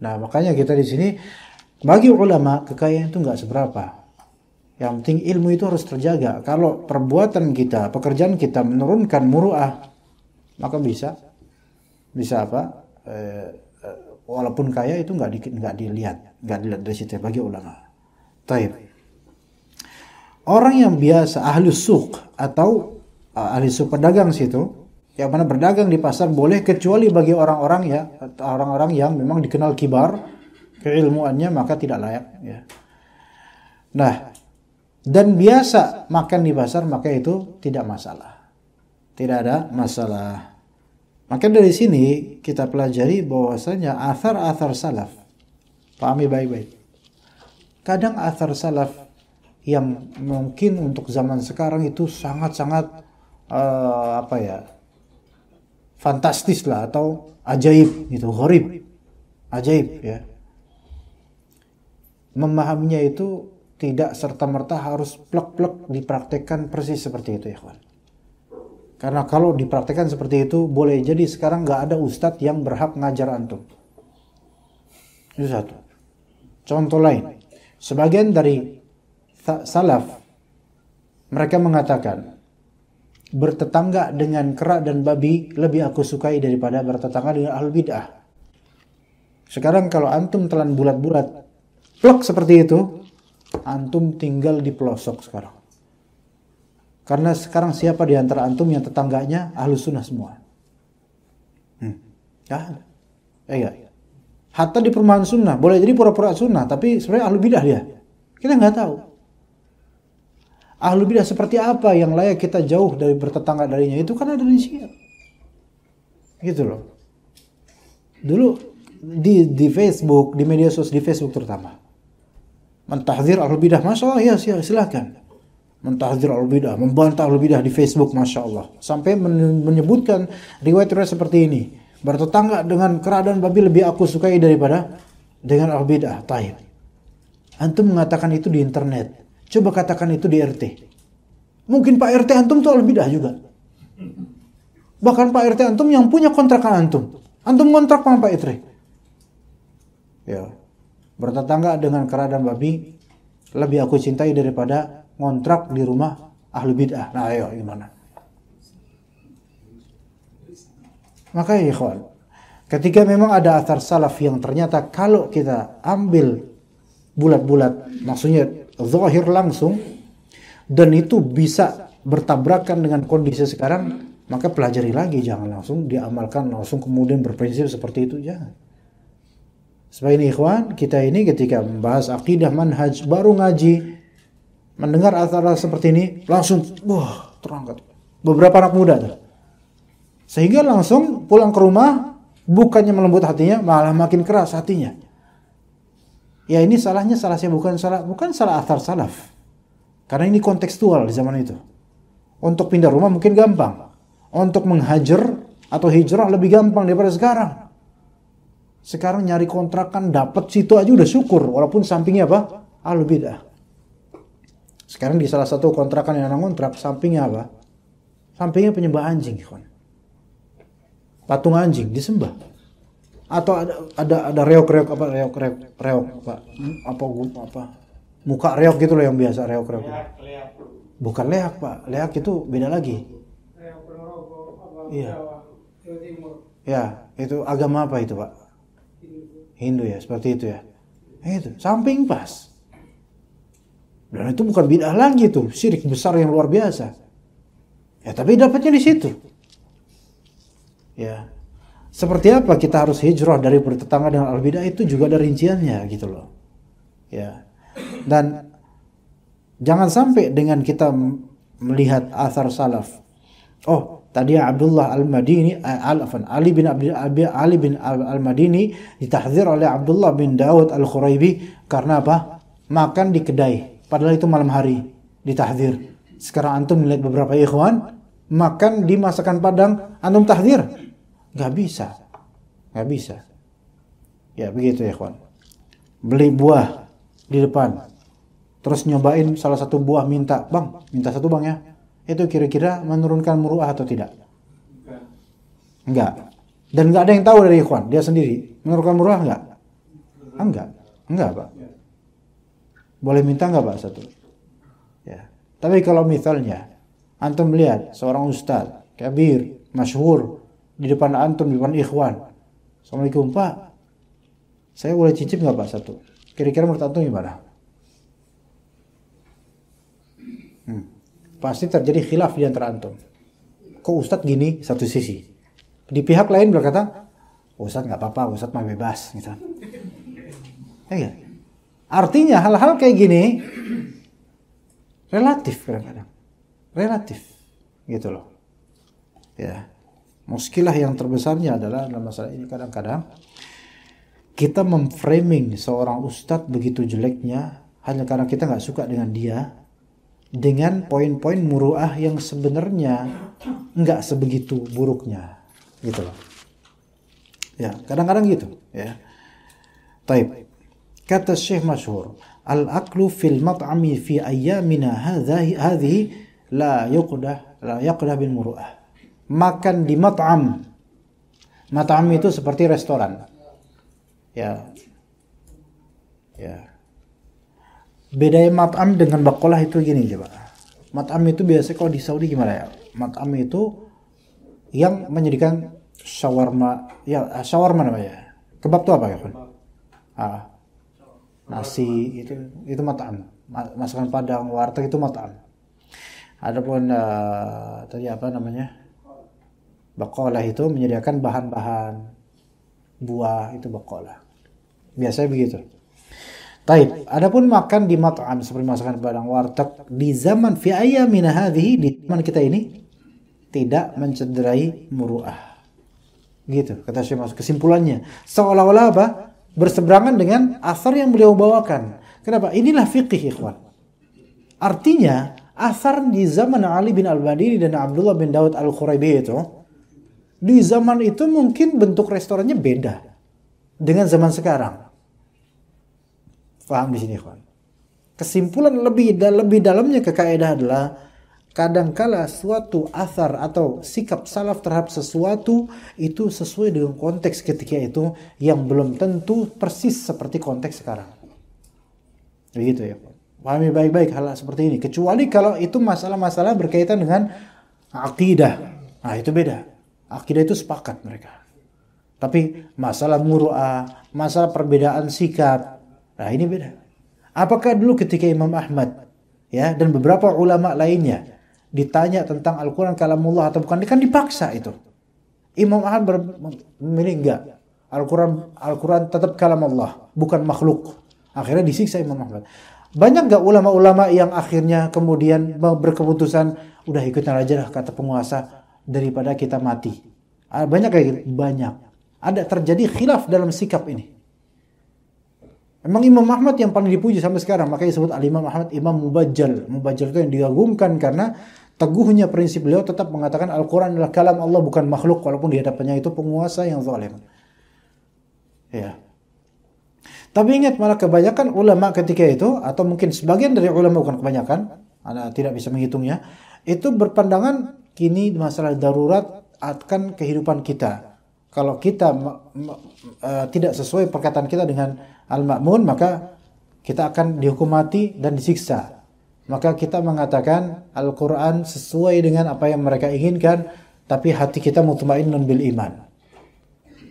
Nah makanya kita di sini bagi ulama kekayaan itu nggak seberapa. Yang penting ilmu itu harus terjaga. Kalau perbuatan kita, pekerjaan kita menurunkan muru'ah, maka bisa apa? Walaupun kaya itu nggak dilihat dari situ bagi ulama. Taib. Orang yang biasa ahli suq atau ahli suq pedagang situ, yang mana berdagang di pasar boleh kecuali bagi orang-orang yang memang dikenal kibar keilmuannya, maka tidak layak ya. Nah, dan biasa makan di pasar, maka itu tidak masalah. Tidak ada masalah. Maka dari sini kita pelajari bahwasanya athar-athar salaf. Pahami baik-baik. Kadang athar salaf yang mungkin untuk zaman sekarang itu sangat-sangat fantastis lah atau ajaib gitu, gharib. Ajaib ya. Memahaminya itu tidak serta-merta harus plek-plek dipraktekkan persis seperti itu ya kawan. Karena kalau dipraktekkan seperti itu, boleh jadi sekarang nggak ada ustadz yang berhak ngajar antum. Itu satu. Contoh lain, sebagian dari salaf mereka mengatakan bertetangga dengan kera dan babi lebih aku sukai daripada bertetangga dengan ahlul bid'ah. Sekarang kalau antum telan bulat-bulat plek seperti itu, antum tinggal di pelosok sekarang. Karena sekarang siapa di antara antum yang tetangganya ahlus sunnah semua? Ya. Hatta di perumahan sunnah, boleh jadi pura-pura sunnah, tapi sebenarnya ahlul bidah dia. Kita nggak tahu. Ahlul bidah seperti apa yang layak kita jauh dari bertetangga darinya, itu kan ada di sini. Gitu loh. Dulu di Facebook, di media sosial, di Facebook terutama. Mentahdzir ahlul bidah, Masya Allah, ya silakan. Mentahdzir ahlul bidah, membantah ahlul bidah di Facebook, Masya Allah. Sampai menyebutkan riwayat-riwayat seperti ini. Bertetangga dengan kera dan babi lebih aku sukai daripada dengan ahlul bidah. Taib. Antum mengatakan itu di internet. Coba katakan itu di RT. Mungkin Pak RT antum tuh ahlul bidah juga. Bahkan Pak RT antum yang punya kontrakan antum. Antum kontrak sama Pak RT. Ya. Bertetangga dengan kera dan babi lebih aku cintai daripada ngontrak di rumah ahli bid'ah. Nah, ayo gimana? Makanya ikhwan, ketika memang ada athar salaf yang ternyata kalau kita ambil bulat-bulat, maksudnya zahir langsung, dan itu bisa bertabrakan dengan kondisi sekarang, maka pelajari lagi, jangan langsung diamalkan, langsung kemudian berprinsip seperti itu, jangan. Sebab ini ikhwan, kita ini ketika membahas akidah manhaj, baru ngaji, mendengar athar seperti ini, langsung, wah, terangkat. Beberapa anak muda tuh. Sehingga langsung pulang ke rumah, bukannya melembut hatinya, malah makin keras hatinya. Ya ini salahnya bukan salah athar salaf. Karena ini kontekstual di zaman itu. Untuk pindah rumah mungkin gampang. Untuk menghajar atau hijrah lebih gampang daripada sekarang. Sekarang nyari kontrakan dapat situ aja udah syukur, walaupun sampingnya apa? Ahlul bidah. Sekarang di salah satu kontrakan yang anak kontrak, sampingnya apa? Sampingnya penyembah anjing, kawan. Patung anjing disembah. Atau ada reok-reok apa? Muka reok gitu loh yang biasa reok-reok. Bukan leak, Pak. Leak itu beda lagi. Iya. Ya, itu agama apa itu, Pak? Hindu ya, seperti itu ya. Itu, samping pas. Dan itu bukan bid'ah lagi tuh, syirik besar yang luar biasa. Ya, tapi dapatnya di situ. Ya. Seperti apa kita harus hijrah dari bertetangga dengan al-bid'ah, itu juga ada rinciannya gitu loh. Ya. Dan jangan sampai dengan kita melihat athar salaf. Oh, tadi Abdullah Al-Madini, Ali bin Al-Madini ditahdzir oleh Abdullah bin Daud Al-Khuraibi karena apa? Makan di kedai. Padahal itu malam hari ditahdzir. Sekarang antum melihat beberapa ikhwan makan di masakan Padang, antum tahdzir? Gak bisa. Ya begitu ya ikhwan. Beli buah di depan. Terus nyobain salah satu buah, minta satu bang ya. Itu kira-kira menurunkan muru'ah atau tidak? Enggak. Dan enggak ada yang tahu dari ikhwan, dia sendiri. Menurunkan muru'ah enggak? Enggak, Pak. Boleh minta enggak, Pak, satu? Tapi kalau misalnya antum melihat seorang ustaz kabir, masyhur di depan antum, di depan ikhwan, Assalamualaikum Pak, saya boleh cicip nggak Pak satu? Kira-kira menurut antum gimana? Pasti terjadi khilaf di antara antum. Kok ustaz gini satu sisi? Di pihak lain berkata, ustaz nggak apa-apa, ustaz mah bebas, gitu. Ya, artinya hal-hal kayak gini relatif kadang-kadang, relatif, gitu loh. Ya, muskilah yang terbesarnya adalah dalam masalah ini kadang-kadang kita memframing seorang ustadz begitu jeleknya hanya karena kita nggak suka dengan dia, dengan poin-poin muru'ah yang sebenarnya nggak sebegitu buruknya, gitu loh. Ya, kadang-kadang gitu. Ya. Taib. Kata Syekh masyhur, al-aklu fil mat'ami fi ayyamina hadhihi la yaqdah bil muru'ah. Makan di mat'am. Mat'am itu seperti restoran. Ya. Ya. Bedanya mat'am dengan bakolah itu gini coba. Mat'am itu biasanya kalau di Saudi gimana ya? Mat'am itu yang menjadikan shawarma, ya shawarma namanya. Kebab itu apa ya? Nasi itu mat'am. Masakan Padang, warteg itu mat'am. Adapun tadi apa namanya? Bakolah itu menyediakan bahan-bahan buah, itu bakolah. Biasanya begitu. Taib. Adapun makan di mat'am seperti masakan Padang, warteg di zaman fi ayyamina hadhihi, di zaman kita ini tidak mencederai muru'ah. Gitu kata Syekh Mas. Kesimpulannya seolah-olah apa? Berseberangan dengan asar yang beliau bawakan. Kenapa? Inilah fiqih, ikhwan. Artinya asar di zaman Ali bin Al-Madini dan Abdullah bin Daud Al-Khuraibi itu, di zaman itu mungkin bentuk restorannya beda dengan zaman sekarang. Paham di sini, ikhwan? Kesimpulan lebih dalamnya ke kaidah adalah kadangkala suatu athar atau sikap salaf terhadap sesuatu itu sesuai dengan konteks ketika itu yang belum tentu persis seperti konteks sekarang. Begitu ya. Pahami baik-baik hal seperti ini. Kecuali kalau itu masalah-masalah berkaitan dengan akidah. Nah itu beda. Akidah itu sepakat mereka. Tapi masalah muru'ah, masalah perbedaan sikap, nah ini beda. Apakah dulu ketika Imam Ahmad ya dan beberapa ulama lainnya ditanya tentang Al-Quran kalamullah atau bukan, kan dipaksa itu. Imam Ahmad memilih enggak. Al-Quran tetap kalam Allah, bukan makhluk. Akhirnya disiksa Imam Ahmad. Banyak enggak ulama-ulama yang akhirnya kemudian berkeputusan, udah ikutin aja lah kata penguasa daripada kita mati. Banyak kayak gitu? Banyak. Ada terjadi khilaf dalam sikap ini. Memang Imam Ahmad yang paling dipuji sampai sekarang, makanya disebut Al-Imam Ahmad Imam Mubajjal. Mubajjal itu yang diagungkan karena teguhnya prinsip beliau tetap mengatakan Al-Quran adalah kalam Allah, bukan makhluk, walaupun di hadapannya itu penguasa yang zalim. Ya. Tapi ingat, malah kebanyakan ulama ketika itu, atau mungkin sebagian dari ulama, bukan kebanyakan, Anda tidak bisa menghitungnya, itu berpandangan kini masalah darurat akan kehidupan kita. Kalau kita tidak sesuai perkataan kita dengan Al-Ma'mun, maka kita akan dihukum mati dan disiksa. Maka kita mengatakan Al-Quran sesuai dengan apa yang mereka inginkan, tapi hati kita mutmainnun bil iman.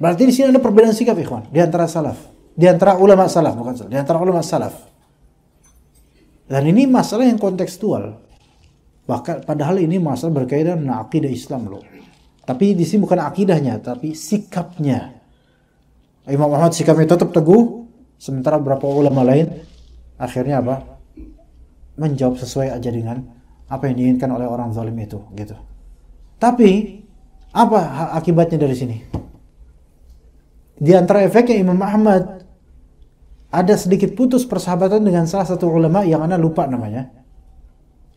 Berarti di sini ada perbedaan sikap, ikhwan, di antara salaf, di antara ulama salaf, bukan salaf, di antara ulama salaf. Dan ini masalah yang kontekstual. Bahkan padahal ini masalah berkaitan dengan akidah Islam loh. Tapi di sini bukan akidahnya, tapi sikapnya. Imam Ahmad sikapnya tetap teguh, sementara beberapa ulama lain akhirnya apa? Menjawab sesuai aja dengan apa yang diinginkan oleh orang zalim itu, gitu. Tapi apa akibatnya dari sini? Di antara efeknya Imam Ahmad ada sedikit putus persahabatan dengan salah satu ulama yang ana lupa namanya.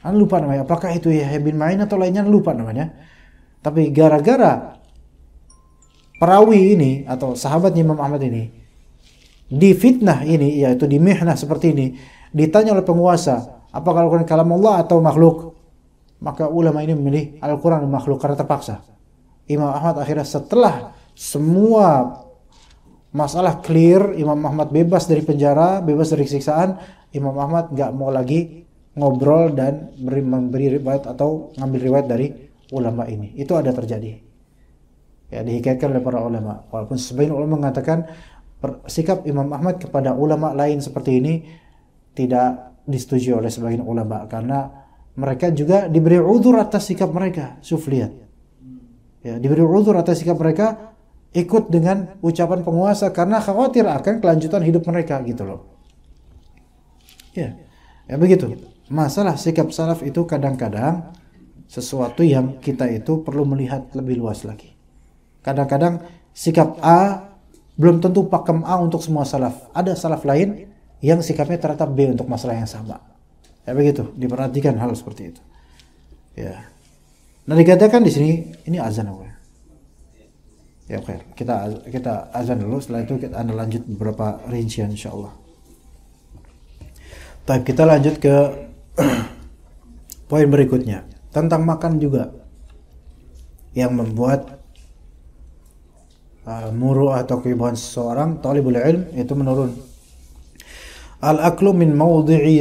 Ana lupa namanya. Apakah itu Yahya bin Ma'in atau lainnya, lupa namanya. Tapi gara-gara perawi ini atau sahabat Imam Ahmad ini difitnah ini, yaitu dimihnah seperti ini, ditanya oleh penguasa, apakah Al-Quran kalam Allah atau makhluk? Maka ulama ini memilih Al-Quran makhluk karena terpaksa. Imam Ahmad akhirnya setelah semua masalah clear, Imam Ahmad bebas dari penjara, bebas dari siksaan, Imam Ahmad nggak mau lagi ngobrol dan memberi riwayat atau ngambil riwayat dari ulama ini. Itu ada terjadi. Ya, dihikayatkan oleh para ulama. Walaupun sebagian ulama mengatakan sikap Imam Ahmad kepada ulama lain seperti ini tidak disetujui oleh sebagian ulama karena mereka juga diberi udzur atas sikap mereka. Syuf, lihat. Ya, diberi udzur atas sikap mereka ikut dengan ucapan penguasa karena khawatir akan kelanjutan hidup mereka gitu loh. Ya, ya begitu. Masalah sikap salaf itu kadang-kadang sesuatu yang kita itu perlu melihat lebih luas lagi. Kadang-kadang sikap A belum tentu pakem A untuk semua salaf. Ada salaf lain yang sikapnya ternyata B untuk masalah yang sama. Ya begitu, diperhatikan hal seperti itu. Ya. Nah, dikatakan di sini ini azan apa? Ya oke, kita azan dulu, setelah itu kita lanjut beberapa rincian insyaallah. Baik, kita lanjut ke poin berikutnya tentang makan juga yang membuat muru'ah atau keibuan seseorang talibul ilm itu menurun. Al-aklu min mawdi'i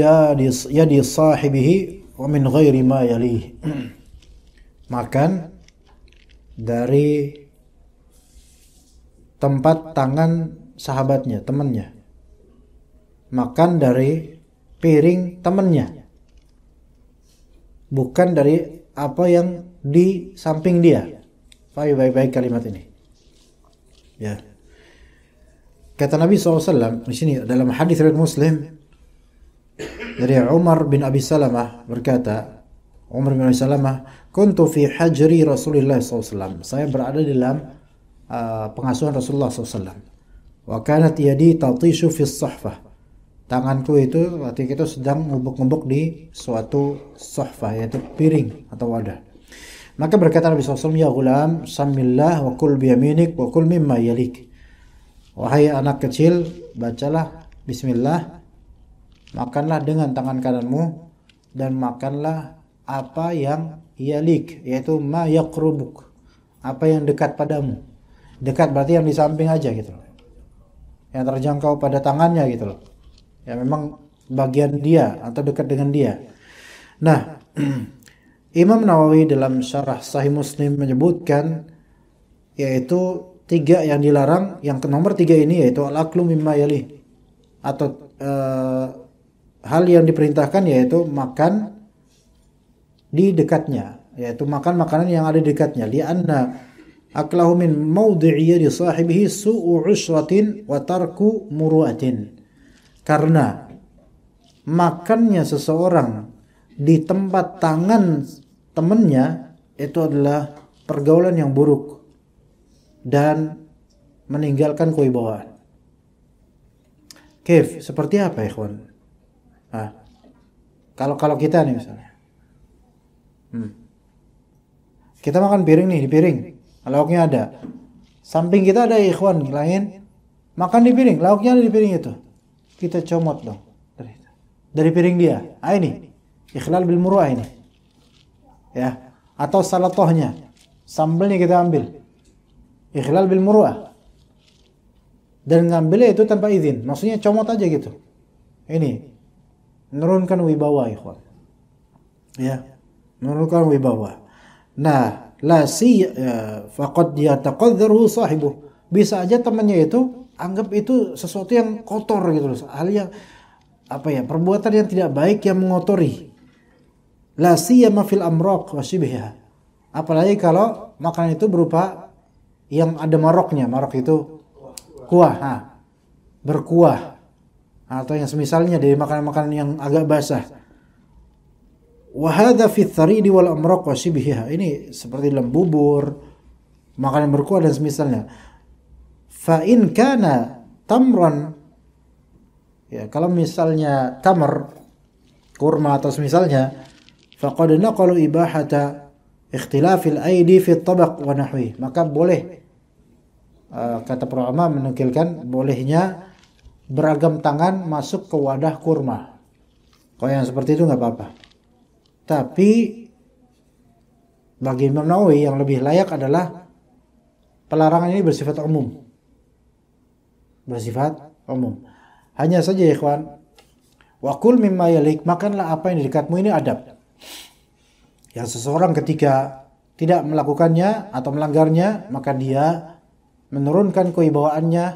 yadi sahibihi wa min ghairi ma yalih. Makan dari tempat tangan sahabatnya, temannya. Makan dari piring temannya. Bukan dari apa yang di samping dia. Baik-baik kalimat ini. Ya. Kata Nabi SAW di sini dalam hadis riwayat Muslim dari Umar bin Abi Salamah berkata, Umar bin Abi Salamah, "Kuntu fi hajri Rasulullah SAW." Saya berada dalam pengasuhan Rasulullah SAW. Wa kanat yadi tatishu fi as-sahfah. Tanganku itu waktu itu sedang ngubuk-ngubuk di suatu sahfah, yaitu piring atau wadah. Maka berkata Nabi SAW, "Ya gulam, samillah wa kul biyaminik wa kul mimma yalik." Wahai anak kecil, bacalah bismillah, makanlah dengan tangan kananmu, dan makanlah apa yang yalik, yaitu ma yaqrubuk, apa yang dekat padamu. Dekat berarti yang di samping aja gitu loh, yang terjangkau pada tangannya gitu loh, ya memang bagian dia atau dekat dengan dia. Nah, Imam Nawawi dalam syarah Sahih Muslim menyebutkan yaitu 3 yang dilarang. Yang nomor 3 ini yaitu al-aklu mimma yali, atau hal yang diperintahkan yaitu makan di dekatnya, yaitu makan makanan yang ada di dekatnya. Li'anna aklahu min mawdi'i yadi sahibihi su'u usratin wa tarku muru'atin. Karena makannya seseorang di tempat tangan temannya itu adalah pergaulan yang buruk dan meninggalkan kewibawaan. Kif, seperti apa ikhwan? Kalau kita nih misalnya, kita makan piring nih, di piring lauknya ada, samping kita ada ikhwan lain makan di piring, lauknya ada di piring itu, kita comot dong dari piring dia. Ini ikhlal bil muru'ah ini, ya. Atau salatohnya, sambelnya kita ambil, ikhlal bil muru'ah, dan ngambilnya itu tanpa izin, maksudnya comot aja gitu. Ini menurunkan wibawa ikhwan, ya, menurunkan wibawa. Nah, la si faqad yataqaddaru sahibu, bisa aja temannya itu anggap itu sesuatu yang kotor gitu loh, hal yang perbuatan yang tidak baik yang mengotori. La siyama fil amraq wa shibhiha, apalagi kalau makanan itu berupa yang ada maroknya. Marok itu kuah, berkuah, atau yang semisalnya dari makanan-makanan yang agak basah. Wa hadza fi tsaridi wal amraq wa shibhiha, ini seperti dalam bubur, makanan berkuah dan semisalnya. Fa in kana tamran, ya kalau misalnya tamar, kurma atau semisalnya, faqad naqalu ibahata ikhtilafil aidi fi tabaq wa nahwi, maka boleh, kata para ulama menukilkan bolehnya beragam tangan masuk ke wadah kurma. Kalau yang seperti itu nggak apa-apa. Tapi bagi Imam Nawawi yang lebih layak adalah pelarangan ini bersifat umum. Bersifat umum. Hanya saja ikhwan, Wa kul mimma yalik, makanlah apa yang di dekatmu. Ini adab. Yang seseorang ketika tidak melakukannya atau melanggarnya, maka dia menurunkan kewibawaannya,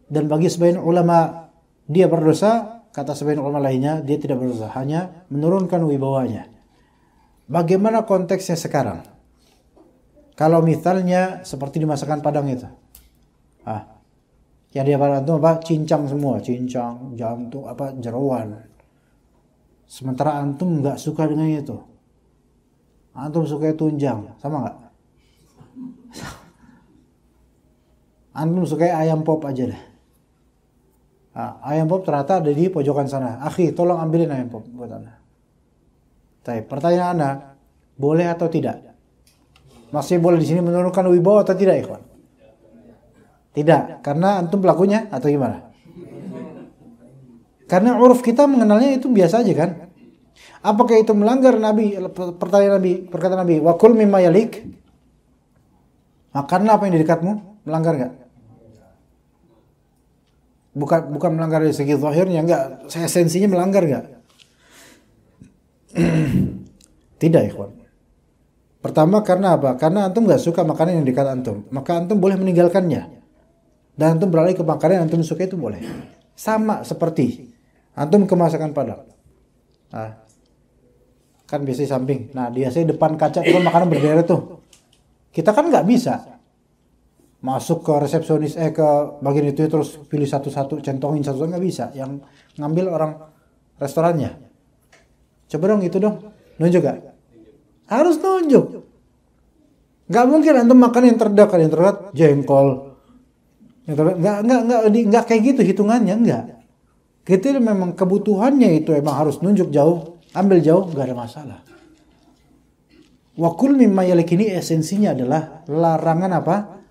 dan bagi sebagian ulama dia berdosa, kata sebagian ulama lainnya dia tidak berdosa, hanya menurunkan wibawanya. Bagaimana konteksnya sekarang? Kalau misalnya seperti di masakan Padang itu, yang dia pada antum apa? Cincang semua, cincang, jantung, apa, jeroan. Sementara antum nggak suka dengan itu. Antum suka tunjang, sama nggak? Antum suka ayam pop aja deh. Ayam pop ternyata ada di pojokan sana. Akhi, tolong ambilin ayam pop buat anda. Tapi pertanyaan anda, boleh atau tidak? Masih boleh di sini menurunkan wibawa atau tidak, ikhwan? Tidak, karena antum pelakunya atau gimana? Karena uruf kita mengenalnya itu biasa aja kan? Apakah itu melanggar Nabi? Pertanyaan Nabi, perkataan Nabi, wa kul mimma yalik. Makanlah apa yang di dekatmu. Melanggar enggak? Bukan melanggar dari segi zahirnya, enggak. Esensinya melanggar enggak? Tidak, ikhwan. Pertama karena apa? Karena antum enggak suka makanan yang dekat antum, maka antum boleh meninggalkannya. Dan antum beralih ke makanan yang antum suka, itu boleh. Sama seperti antum ke masakan Padang. Kan biasanya samping. Nah, biasanya depan kaca itu makanan berderet tuh. Kita kan nggak bisa masuk ke resepsionis ke bagian itu terus pilih satu-satu, centongin satu-satu, nggak bisa. Yang ngambil orang restorannya. Coba dong itu dong. Nunjuk gak? Harus nunjuk. Nggak mungkin antum makan yang terdekat jengkol. Nggak kayak gitu hitungannya, enggak. Kita memang kebutuhannya itu emang harus nunjuk jauh, ambil jauh, nggak ada masalah. Wa kul mimma yalik, ini esensinya adalah larangan apa?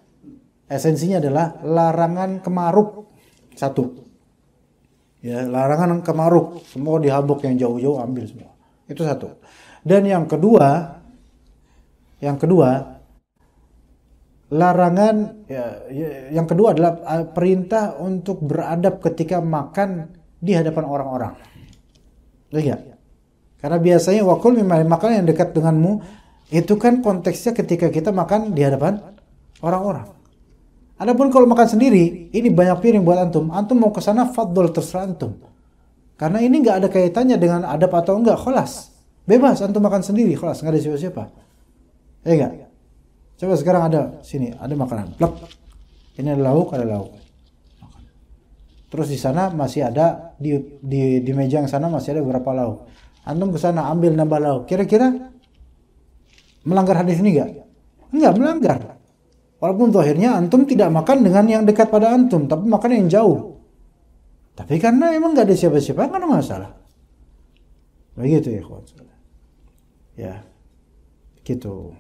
Esensinya adalah larangan kemaruk. Satu. Ya, larangan kemaruk, semua dihabuk, yang jauh-jauh ambil semua. Itu satu. Dan yang kedua larangan yang kedua adalah perintah untuk beradab ketika makan di hadapan orang-orang. Lihat. Karena biasanya wakul mimma, makan yang dekat denganmu itu kan konteksnya ketika kita makan di hadapan orang-orang. Adapun kalau makan sendiri, ini banyak piring buat antum. Antum mau ke sana fadhol, terserah antum. Karena ini enggak ada kaitannya dengan adab atau enggak, khalas. Bebas antum makan sendiri, khalas, enggak ada siapa-siapa. Ya enggak? Coba sekarang ada sini, ada makanan. Plak. Ini ada lauk. Terus di sana masih ada di meja yang sana masih ada beberapa lauk. Antum ke sana ambil nambah lauk. Kira-kira melanggar hadis ini enggak? Enggak melanggar. Walaupun zahirnya antum tidak makan dengan yang dekat pada antum, tapi makan yang jauh. Tapi karena emang enggak ada siapa-siapa, enggak ada masalah. Begitu ya, ikhwan. Ya. Gitu.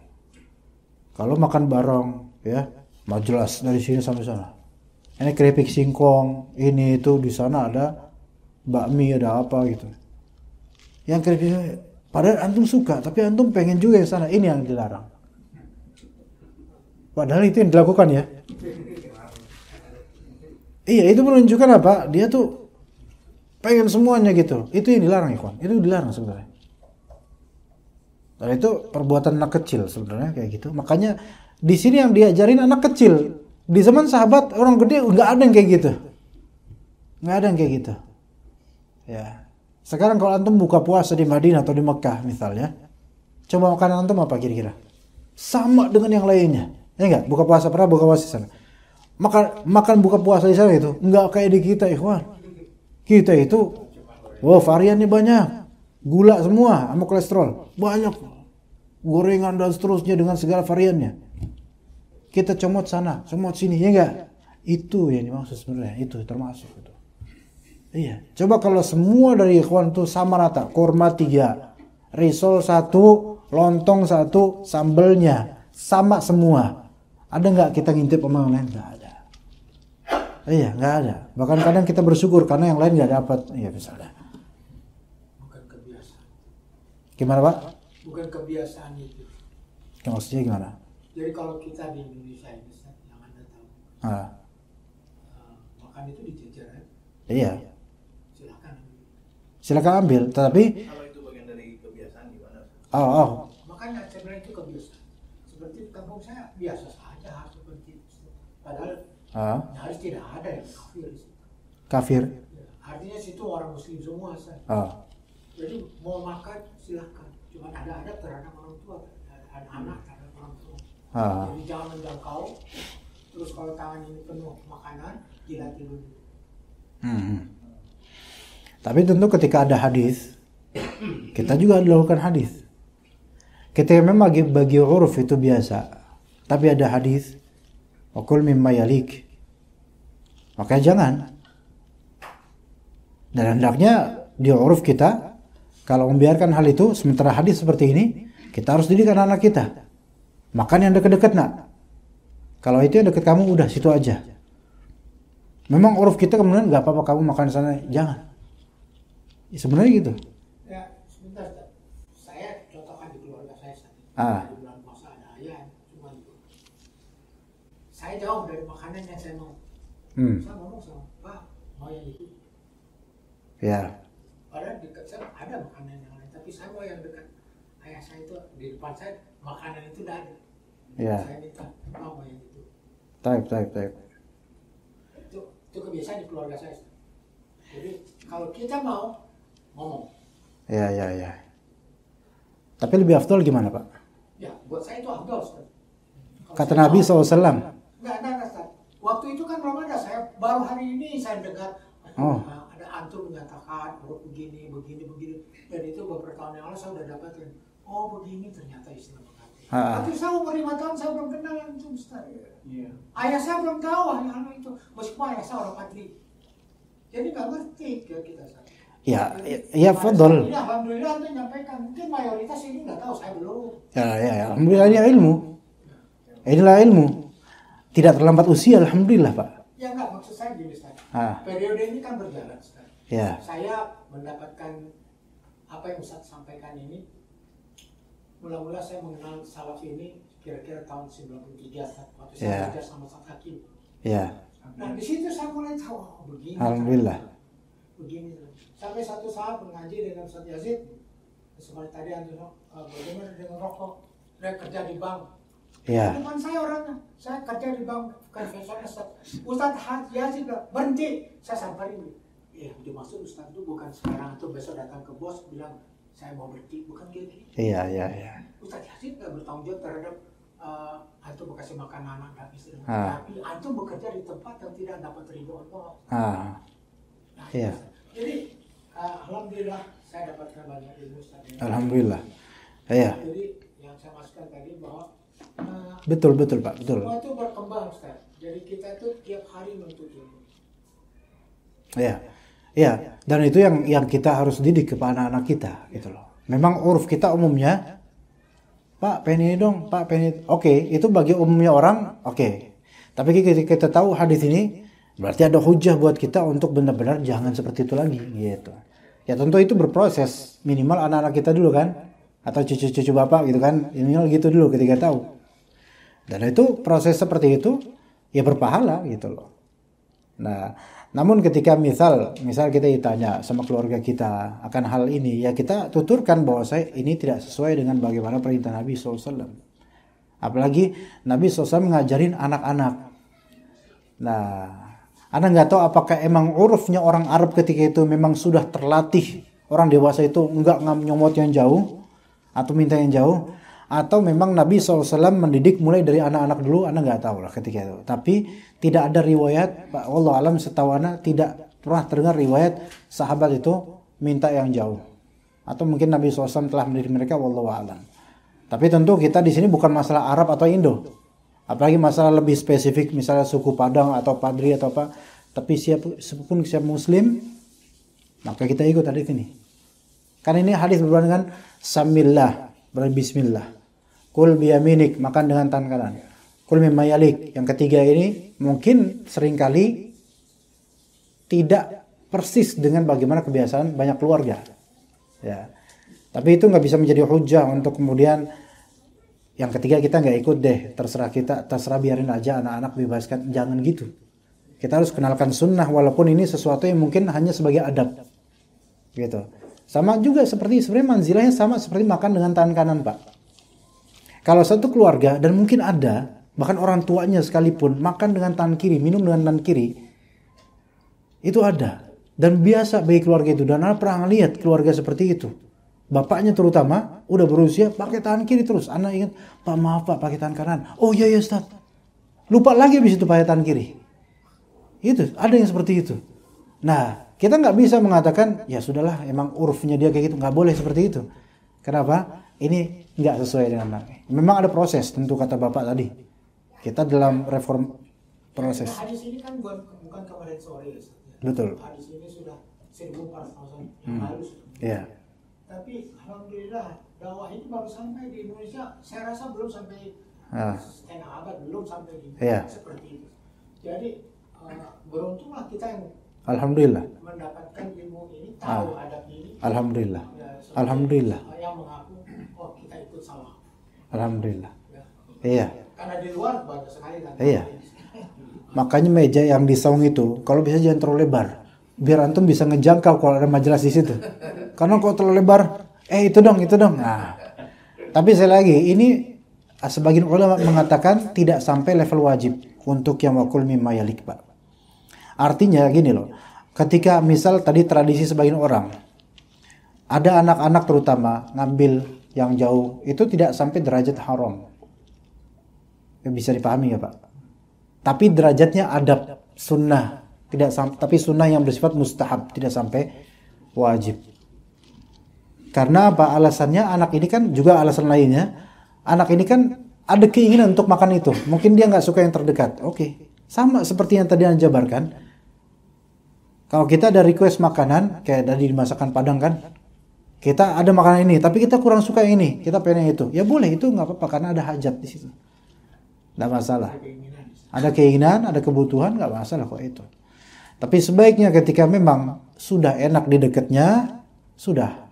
Kalau makan bareng, ya, mau jelas dari sini sampai sana. Ini keripik singkong, ini itu, di sana ada bakmi, ada apa gitu. Yang keripik, padahal antum suka, tapi antum pengen juga yang sana. Ini yang dilarang. Padahal itu yang dilakukan ya. Iya, itu menunjukkan apa? Dia tuh pengen semuanya gitu. Itu yang dilarang, ikhwan. Itu dilarang sebenarnya. Dan itu perbuatan anak kecil sebenarnya kayak gitu. Makanya di sini yang diajarin anak kecil. Di zaman sahabat orang gede nggak ada yang kayak gitu. Nggak ada yang kayak gitu. Ya. Sekarang kalau antum buka puasa di Madinah atau di Mekah misalnya, coba makanan antum apa kira-kira? Sama dengan yang lainnya. Ya enggak? Buka puasa, pernah buka puasa di sana? Makan buka puasa di sana itu nggak kayak di kita, ikhwan. Kita itu, variannya banyak. Gula semua sama kolesterol. Banyak. Gorengan dan seterusnya dengan segala variannya. Kita comot sana, comot sini. Ya enggak? Itu yang dimaksud sebenarnya. Itu termasuk. Itu. Iya. Coba kalau semua dari ikhwan itu sama rata. Kurma 3. Risol 1. Lontong 1. Sambelnya. Sama semua. Ada enggak kita ngintip sama yang lain? Enggak ada. Iya, enggak ada. Bahkan kadang kita bersyukur karena yang lain enggak dapat. Iya, misalnya. Gimana Pak? Bukan kebiasaan itu. Maksudnya gimana? Jadi kalau kita di Indonesia ini, yang Anda tahu, makan itu dijajar kan? Iya. Silakan. silakan ambil. Tetapi Kalau itu bagian dari kebiasaan gimana? oh, Makanya sebenarnya itu kebiasaan. Seperti di kampung saya biasa saja seperti itu. Padahal nyaris tidak ada yang kafir di situ. kafir. Ya, artinya situ orang muslim semua saya. Jadi mau makan silahkan. Cuma ada terhadap orang tua, ada anak terhadap orang tua. Jadi jangan menjangkau. Terus kalau tangan ini penuh makanan, tidak tidur. Tapi tentu ketika ada hadis, kita juga melakukan hadis. Ketika memang bagi uruf itu biasa, tapi ada hadis, wakul mimma yalik, maka jangan. Dan hendaknya di uruf kita, kalau membiarkan hal itu, sementara hadis seperti ini, kita harus didik anak-anak kita. Makan yang dekat-dekat nak. Kalau itu yang dekat kamu, udah situ aja. Memang uruf kita kemudian nggak apa-apa kamu makan sana, jangan. Sebenarnya gitu. Ya, sebentar. Saya contohkan di keluarga saya saat ini. Di bulan puasa ada ayam, cuma itu. Saya jauh dari makanan yang saya mau. Saya ngomong sama Pak, mau yang itu. Ya. Padahal dekat saya ada makanan yang lain, tapi saya mau yang dekat ayah saya itu di depan saya makanan itu tidak ada. Ya. Saya minta mau yang itu. Taib. Itu kebiasaan di keluarga saya. Jadi kalau kita mau ngomong. Ya. Tapi lebih afdol gimana Pak? Ya, buat saya itu afdol. Kata Nabi SAW. Enggak, Ustaz. Waktu itu kan belum ada. Saya baru hari ini saya dengar ada antum menyatakan begini. Dan itu beberapa tahun yang lalu saya sudah dapatkan. Oh begini ternyata Islam berkata. Tapi saya umur 5 tahun saya belum kenal antum Ustaz. Ayah saya belum tahu hal itu. Meskipun ayah saya orang Patri. Jadi nggak ngerti kita Ustaz. Ya fadol. Alhamdulillah antum menyampaikan. Mungkin mayoritas ini nggak tahu, saya belum. Ya, alhamdulillah ini ilmu. Inilah ilmu. Tidak terlambat usia, alhamdulillah Pak. Ya enggak, maksud saya gini Ustaz. Periode ini kan berjalan Ustaz. Ya. Saya mendapatkan apa yang Ustaz sampaikan ini. Mula-mula saya mengenal salaf ini kira-kira tahun 93 waktu saya belajar sama Ustaz Hakim. Ya. Nah di situ saya mulai tahu begini. Alhamdulillah. Begini. Sampai satu saat mengaji dengan Ustaz Yazid. Seperti tadi bagaimana dengan rokok. Saya kerja di bank. Ya. Teman saya orangnya, saya kerja di bank konvensional Ustaz Yazid berhenti, saya samperin. Dimaksud Ustaz itu bukan sekarang atau besok datang ke bos bilang saya mau berhenti, bukan gitu. Iya. Ustaz Yazid nggak bertanggung jawab terhadap antum kasih makan anak dan istri. Tapi antum bekerja di tempat yang tidak dapat ridho Allah. Nah, jadi alhamdulillah saya dapatkan banyak ilmu Ustaz. Alhamdulillah. Iya. Jadi yang saya masukkan tadi bahwa betul Pak, betul. Semua itu berkembang Ustaz. Jadi kita itu tiap hari menuntut ilmu. Iya. Dan itu yang kita harus didik kepada anak-anak kita gitu loh. Memang uruf kita umumnya Pak pengen ini dong, Pak pengen. Oke, itu bagi umumnya orang, oke. Tapi kita tahu hadis ini berarti ada hujah buat kita untuk benar-benar jangan seperti itu lagi gitu. Ya tentu itu berproses, minimal anak-anak kita dulu kan, atau cucu-cucu bapak gitu kan, minimal gitu dulu ketika tahu. Dan itu proses seperti itu ya berpahala gitu loh. Nah, namun ketika misal kita ditanya sama keluarga kita akan hal ini, ya kita tuturkan bahwa ini tidak sesuai dengan bagaimana perintah Nabi SAW. Apalagi Nabi SAW ngajarin anak-anak. Nah, Anda nggak tahu apakah emang urufnya orang Arab ketika itu memang sudah terlatih orang dewasa itu nggak nyomot yang jauh atau minta yang jauh, atau memang Nabi SAW mendidik mulai dari anak-anak dulu, Anda nggak tahu lah ketika itu. Tapi tidak ada riwayat, Pak wallahu alam setahu Anda tidak pernah terdengar riwayat sahabat itu minta yang jauh. Atau mungkin Nabi SAW telah mendidik mereka, wallahu alam. Tapi tentu kita di sini bukan masalah Arab atau Indo. Apalagi masalah lebih spesifik, misalnya suku Padang atau Padri atau apa. Tapi siapapun siap Muslim, maka kita ikut hadis ini. Kan ini hadis berhubungan dengan samillah, berbismillah. Kul biyaminik, makan dengan tangan kanan. Kul mimma yalik. Yang ketiga ini mungkin seringkali tidak persis dengan bagaimana kebiasaan banyak keluarga. Ya. Tapi itu nggak bisa menjadi hujah untuk kemudian yang ketiga kita nggak ikut deh, terserah kita, terserah biarin aja anak-anak bebaskan, jangan gitu. Kita harus kenalkan sunnah walaupun ini sesuatu yang mungkin hanya sebagai adab. Gitu. Sama juga seperti sebenarnya manzilahnya sama seperti makan dengan tangan kanan, Pak. Kalau satu keluarga dan mungkin ada bahkan orang tuanya sekalipun makan dengan tangan kiri, minum dengan tangan kiri, itu ada dan biasa bagi keluarga itu. Dan anak pernah lihat keluarga seperti itu. Bapaknya terutama udah berusia pakai tangan kiri terus. Anak ingat, Pak maaf Pak pakai tangan kanan. Oh iya Ustaz. Lupa lagi habis itu pakai tangan kiri. Itu ada yang seperti itu. Nah kita nggak bisa mengatakan ya sudahlah emang urufnya dia kayak gitu, nggak boleh seperti itu. Kenapa? Ini nggak sesuai dengan memang ada proses tentu kata Bapak tadi. Kita dalam reform proses. Nah, hadis ini kan bukan kemarin sore. Betul. Hadis ini sudah 1400 tahun yang lalu. Iya. Tapi alhamdulillah dakwah ini baru sampai di Indonesia. Saya rasa belum sampai setengah abad, belum sampai di seperti itu. Jadi beruntunglah kita yang alhamdulillah mendapatkan ilmu ini, tahu adab ini. Alhamdulillah. Ya, Alhamdulillah. Yang mengaku oh kita ikut salah. Alhamdulillah. Ya. Iya. Karena di luar banyak sekali kan. Iya. Makanya meja yang di saung itu kalau bisa jangan terlalu lebar. Biar antum bisa ngejangkau kalau ada majelis di situ. Karena kalau terlalu lebar, itu dong. Nah. Tapi saya lagi, ini sebagian ulama mengatakan tidak sampai level wajib untuk yang wakul mimma yalik, Pak. Artinya gini loh. Ketika misal tadi tradisi sebagian orang, ada anak-anak terutama ngambil yang jauh, itu tidak sampai derajat haram. Bisa dipahami ya Pak? Tapi derajatnya adab, sunnah. Tidak sampai, tapi sunnah yang bersifat mustahab, tidak sampai wajib. Karena apa? Alasannya anak ini kan juga alasan lainnya. Anak ini kan ada keinginan untuk makan itu. Mungkin dia nggak suka yang terdekat. Oke. Sama seperti yang tadi Anda jabarkan. Kalau kita ada request makanan, kayak tadi di masakan Padang kan, kita ada makanan ini, tapi kita kurang suka yang ini, kita pengen yang itu. Ya boleh, itu nggak apa-apa karena ada hajat di situ. Nggak masalah. Ada keinginan, ada kebutuhan, nggak masalah kok itu. Tapi sebaiknya ketika memang sudah enak di dekatnya, sudah.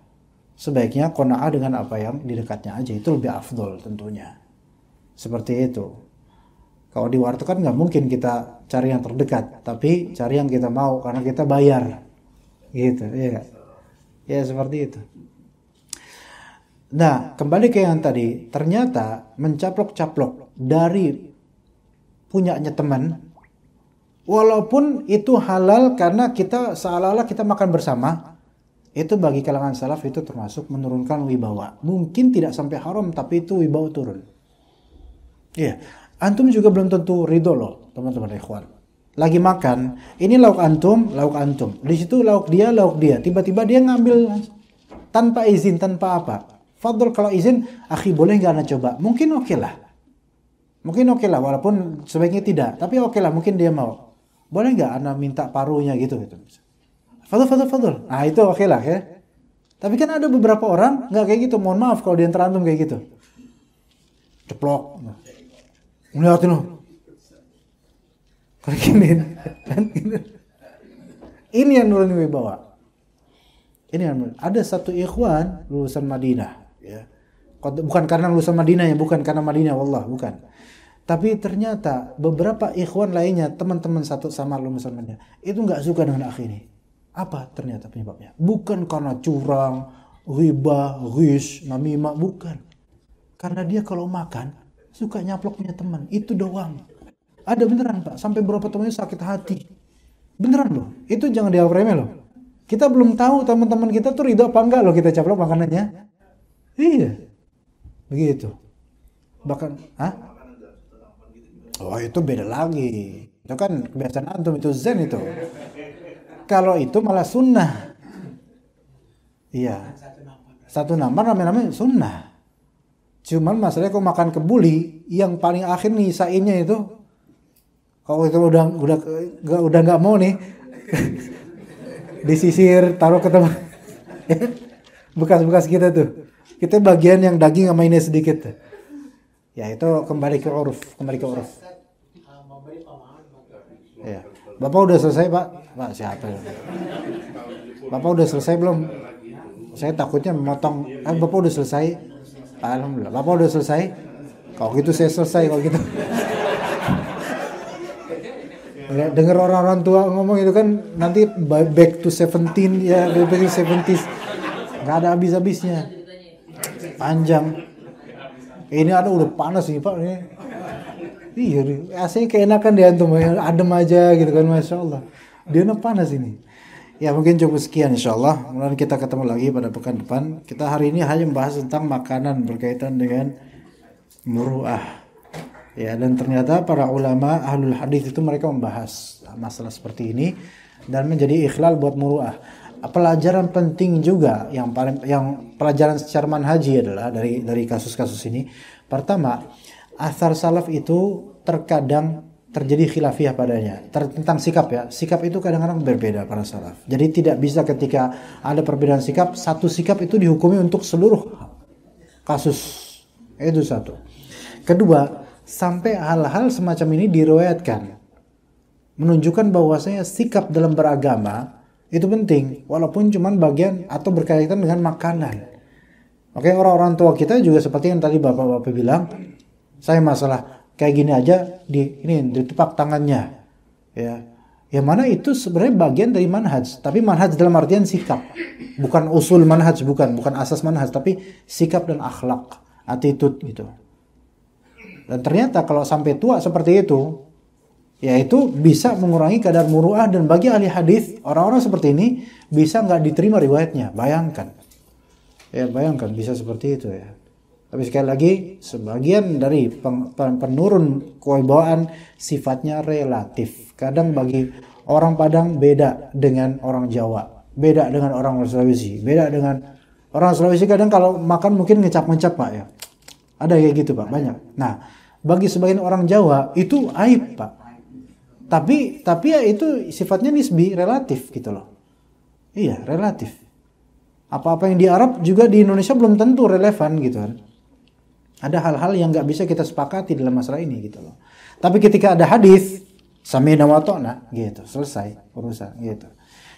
Sebaiknya qanaah dengan apa yang di dekatnya aja. Itu lebih afdol tentunya. Seperti itu. Kalau di warteg kan nggak mungkin kita cari yang terdekat. Tapi cari yang kita mau karena kita bayar. Gitu. Ya, ya seperti itu. Nah, kembali ke yang tadi. Ternyata mencaplok-caplok dari punyanya teman, walaupun itu halal karena kita seolah-olah kita makan bersama, itu bagi kalangan salaf itu termasuk menurunkan wibawa. Mungkin tidak sampai haram tapi itu wibawa turun. Iya, antum juga belum tentu ridho loh, teman-teman ikhwan. Lagi makan, ini lauk antum. Di situ lauk dia. Tiba-tiba dia ngambil tanpa izin, tanpa apa. Fadl kalau izin, akhi boleh nggak anda coba? Mungkin oke lah, walaupun sebaiknya tidak. Tapi oke lah, mungkin dia mau. Boleh nggak anda minta paruhnya gitu. Fadl. Nah itu oke lah ya. Tapi kan ada beberapa orang nggak kayak gitu. Mohon maaf kalau di antara antum kayak gitu. Ceplok. Ngeliatin loh. Ini yang nurunin wibawa. Ada satu ikhwan lulusan Madinah. Ya. Bukan karena lulusan Madinahnya, bukan karena Madinah, wallah, bukan. Tapi ternyata beberapa ikhwan lainnya, teman-teman satu sama lulusan Madinah, itu nggak suka dengan akhi ini. Apa ternyata penyebabnya? Bukan karena curang, ghibah, ghish, namimah, bukan. Karena dia kalau makan suka nyaplok punya teman, itu doang. Ada beneran Pak, sampai beberapa temannya sakit hati. Beneran loh, itu jangan dianggap remeh loh. Kita belum tahu teman-teman kita tuh ridho apa enggak loh kita caplok makanannya. Iya, begitu. Bahkan, oh itu beda lagi. Itu kan kebiasaan antum, itu zen itu. Kalau itu malah sunnah. Iya. Satu namar namanya sunnah. Cuman masalahnya kalau makan kebuli, yang paling akhir nih sainnya itu, kalau itu udah nggak mau nih, disisir, taruh ke tempat bekas-bekas kita tuh. Kita bagian yang daging sama ini sedikit. Ya itu kembali ke uruf. Ya. Bapak udah selesai Pak? Pak siapa ya? Bapak udah selesai belum? Saya takutnya memotong. Bapak udah selesai? Alhamdulillah. Bapak udah selesai? Kalau gitu saya selesai kalau gitu. Dengar orang-orang tua ngomong itu kan nanti back to 17 ya, back to 70s. Nggak ada habis-habisnya. Panjang. Ini ada udah panas nih Pak ini. Iya, AC keenakan dia antum, adem aja gitu kan, Masya Allah. Dia panas ini. Ya mungkin cukup sekian insyaallah. Kemudian kita ketemu lagi pada pekan depan. Kita hari ini hanya membahas tentang makanan berkaitan dengan muru'ah. Ya, dan ternyata para ulama ahlul hadis itu mereka membahas masalah seperti ini dan menjadi ikhlal buat muru'ah. Pelajaran penting juga yang pelajaran secara manhaji adalah dari kasus-kasus ini. Pertama, athar salaf itu terkadang terjadi khilafiyah padanya tentang sikap ya. Sikap itu kadang-kadang berbeda para salaf. Jadi tidak bisa ketika ada perbedaan sikap, satu sikap itu dihukumi untuk seluruh kasus. Itu satu. Kedua, sampai hal-hal semacam ini diriwayatkan menunjukkan bahwasanya sikap dalam beragama itu penting walaupun cuman bagian atau berkaitan dengan makanan. Oke, orang-orang tua kita juga seperti yang tadi bapak-bapak bilang, saya masalah kayak gini aja ditepak tangannya. Ya. Yang mana itu sebenarnya bagian dari manhaj, tapi manhaj dalam artian sikap. Bukan usul manhaj, bukan asas manhaj, tapi sikap dan akhlak, attitude gitu. Dan ternyata kalau sampai tua seperti itu, ya itu bisa mengurangi kadar muru'ah, dan bagi ahli hadis orang-orang seperti ini bisa nggak diterima riwayatnya. Bayangkan, ya bayangkan bisa seperti itu ya. Tapi sekali lagi sebagian dari penurun kewibawaan sifatnya relatif. Kadang bagi orang Padang beda dengan orang Jawa, beda dengan orang Sulawesi, beda dengan orang Sulawesi. Kadang kalau makan mungkin ngecap-ngecap Pak ya. Ada kayak gitu Pak, banyak. Nah, bagi sebagian orang Jawa itu aib Pak. Tapi ya itu sifatnya nisbi, relatif gitu loh. Iya, relatif. Apa-apa yang di Arab juga di Indonesia belum tentu relevan gitu kan. Ada hal-hal yang nggak bisa kita sepakati dalam masalah ini gitu loh. Tapi ketika ada hadis, sami'na wa ata'na gitu, selesai urusan gitu.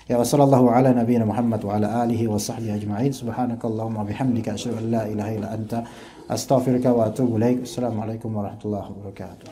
Ya wassallallahu ala nabiyina Muhammad wa ala alihi wa sahbihi ajma'in. Subhanakallahumma bihamdika asyhadu an la ilaha illa anta astaghfiruka wa atubu ilaik. Assalamualaikum warahmatullahi wabarakatuh.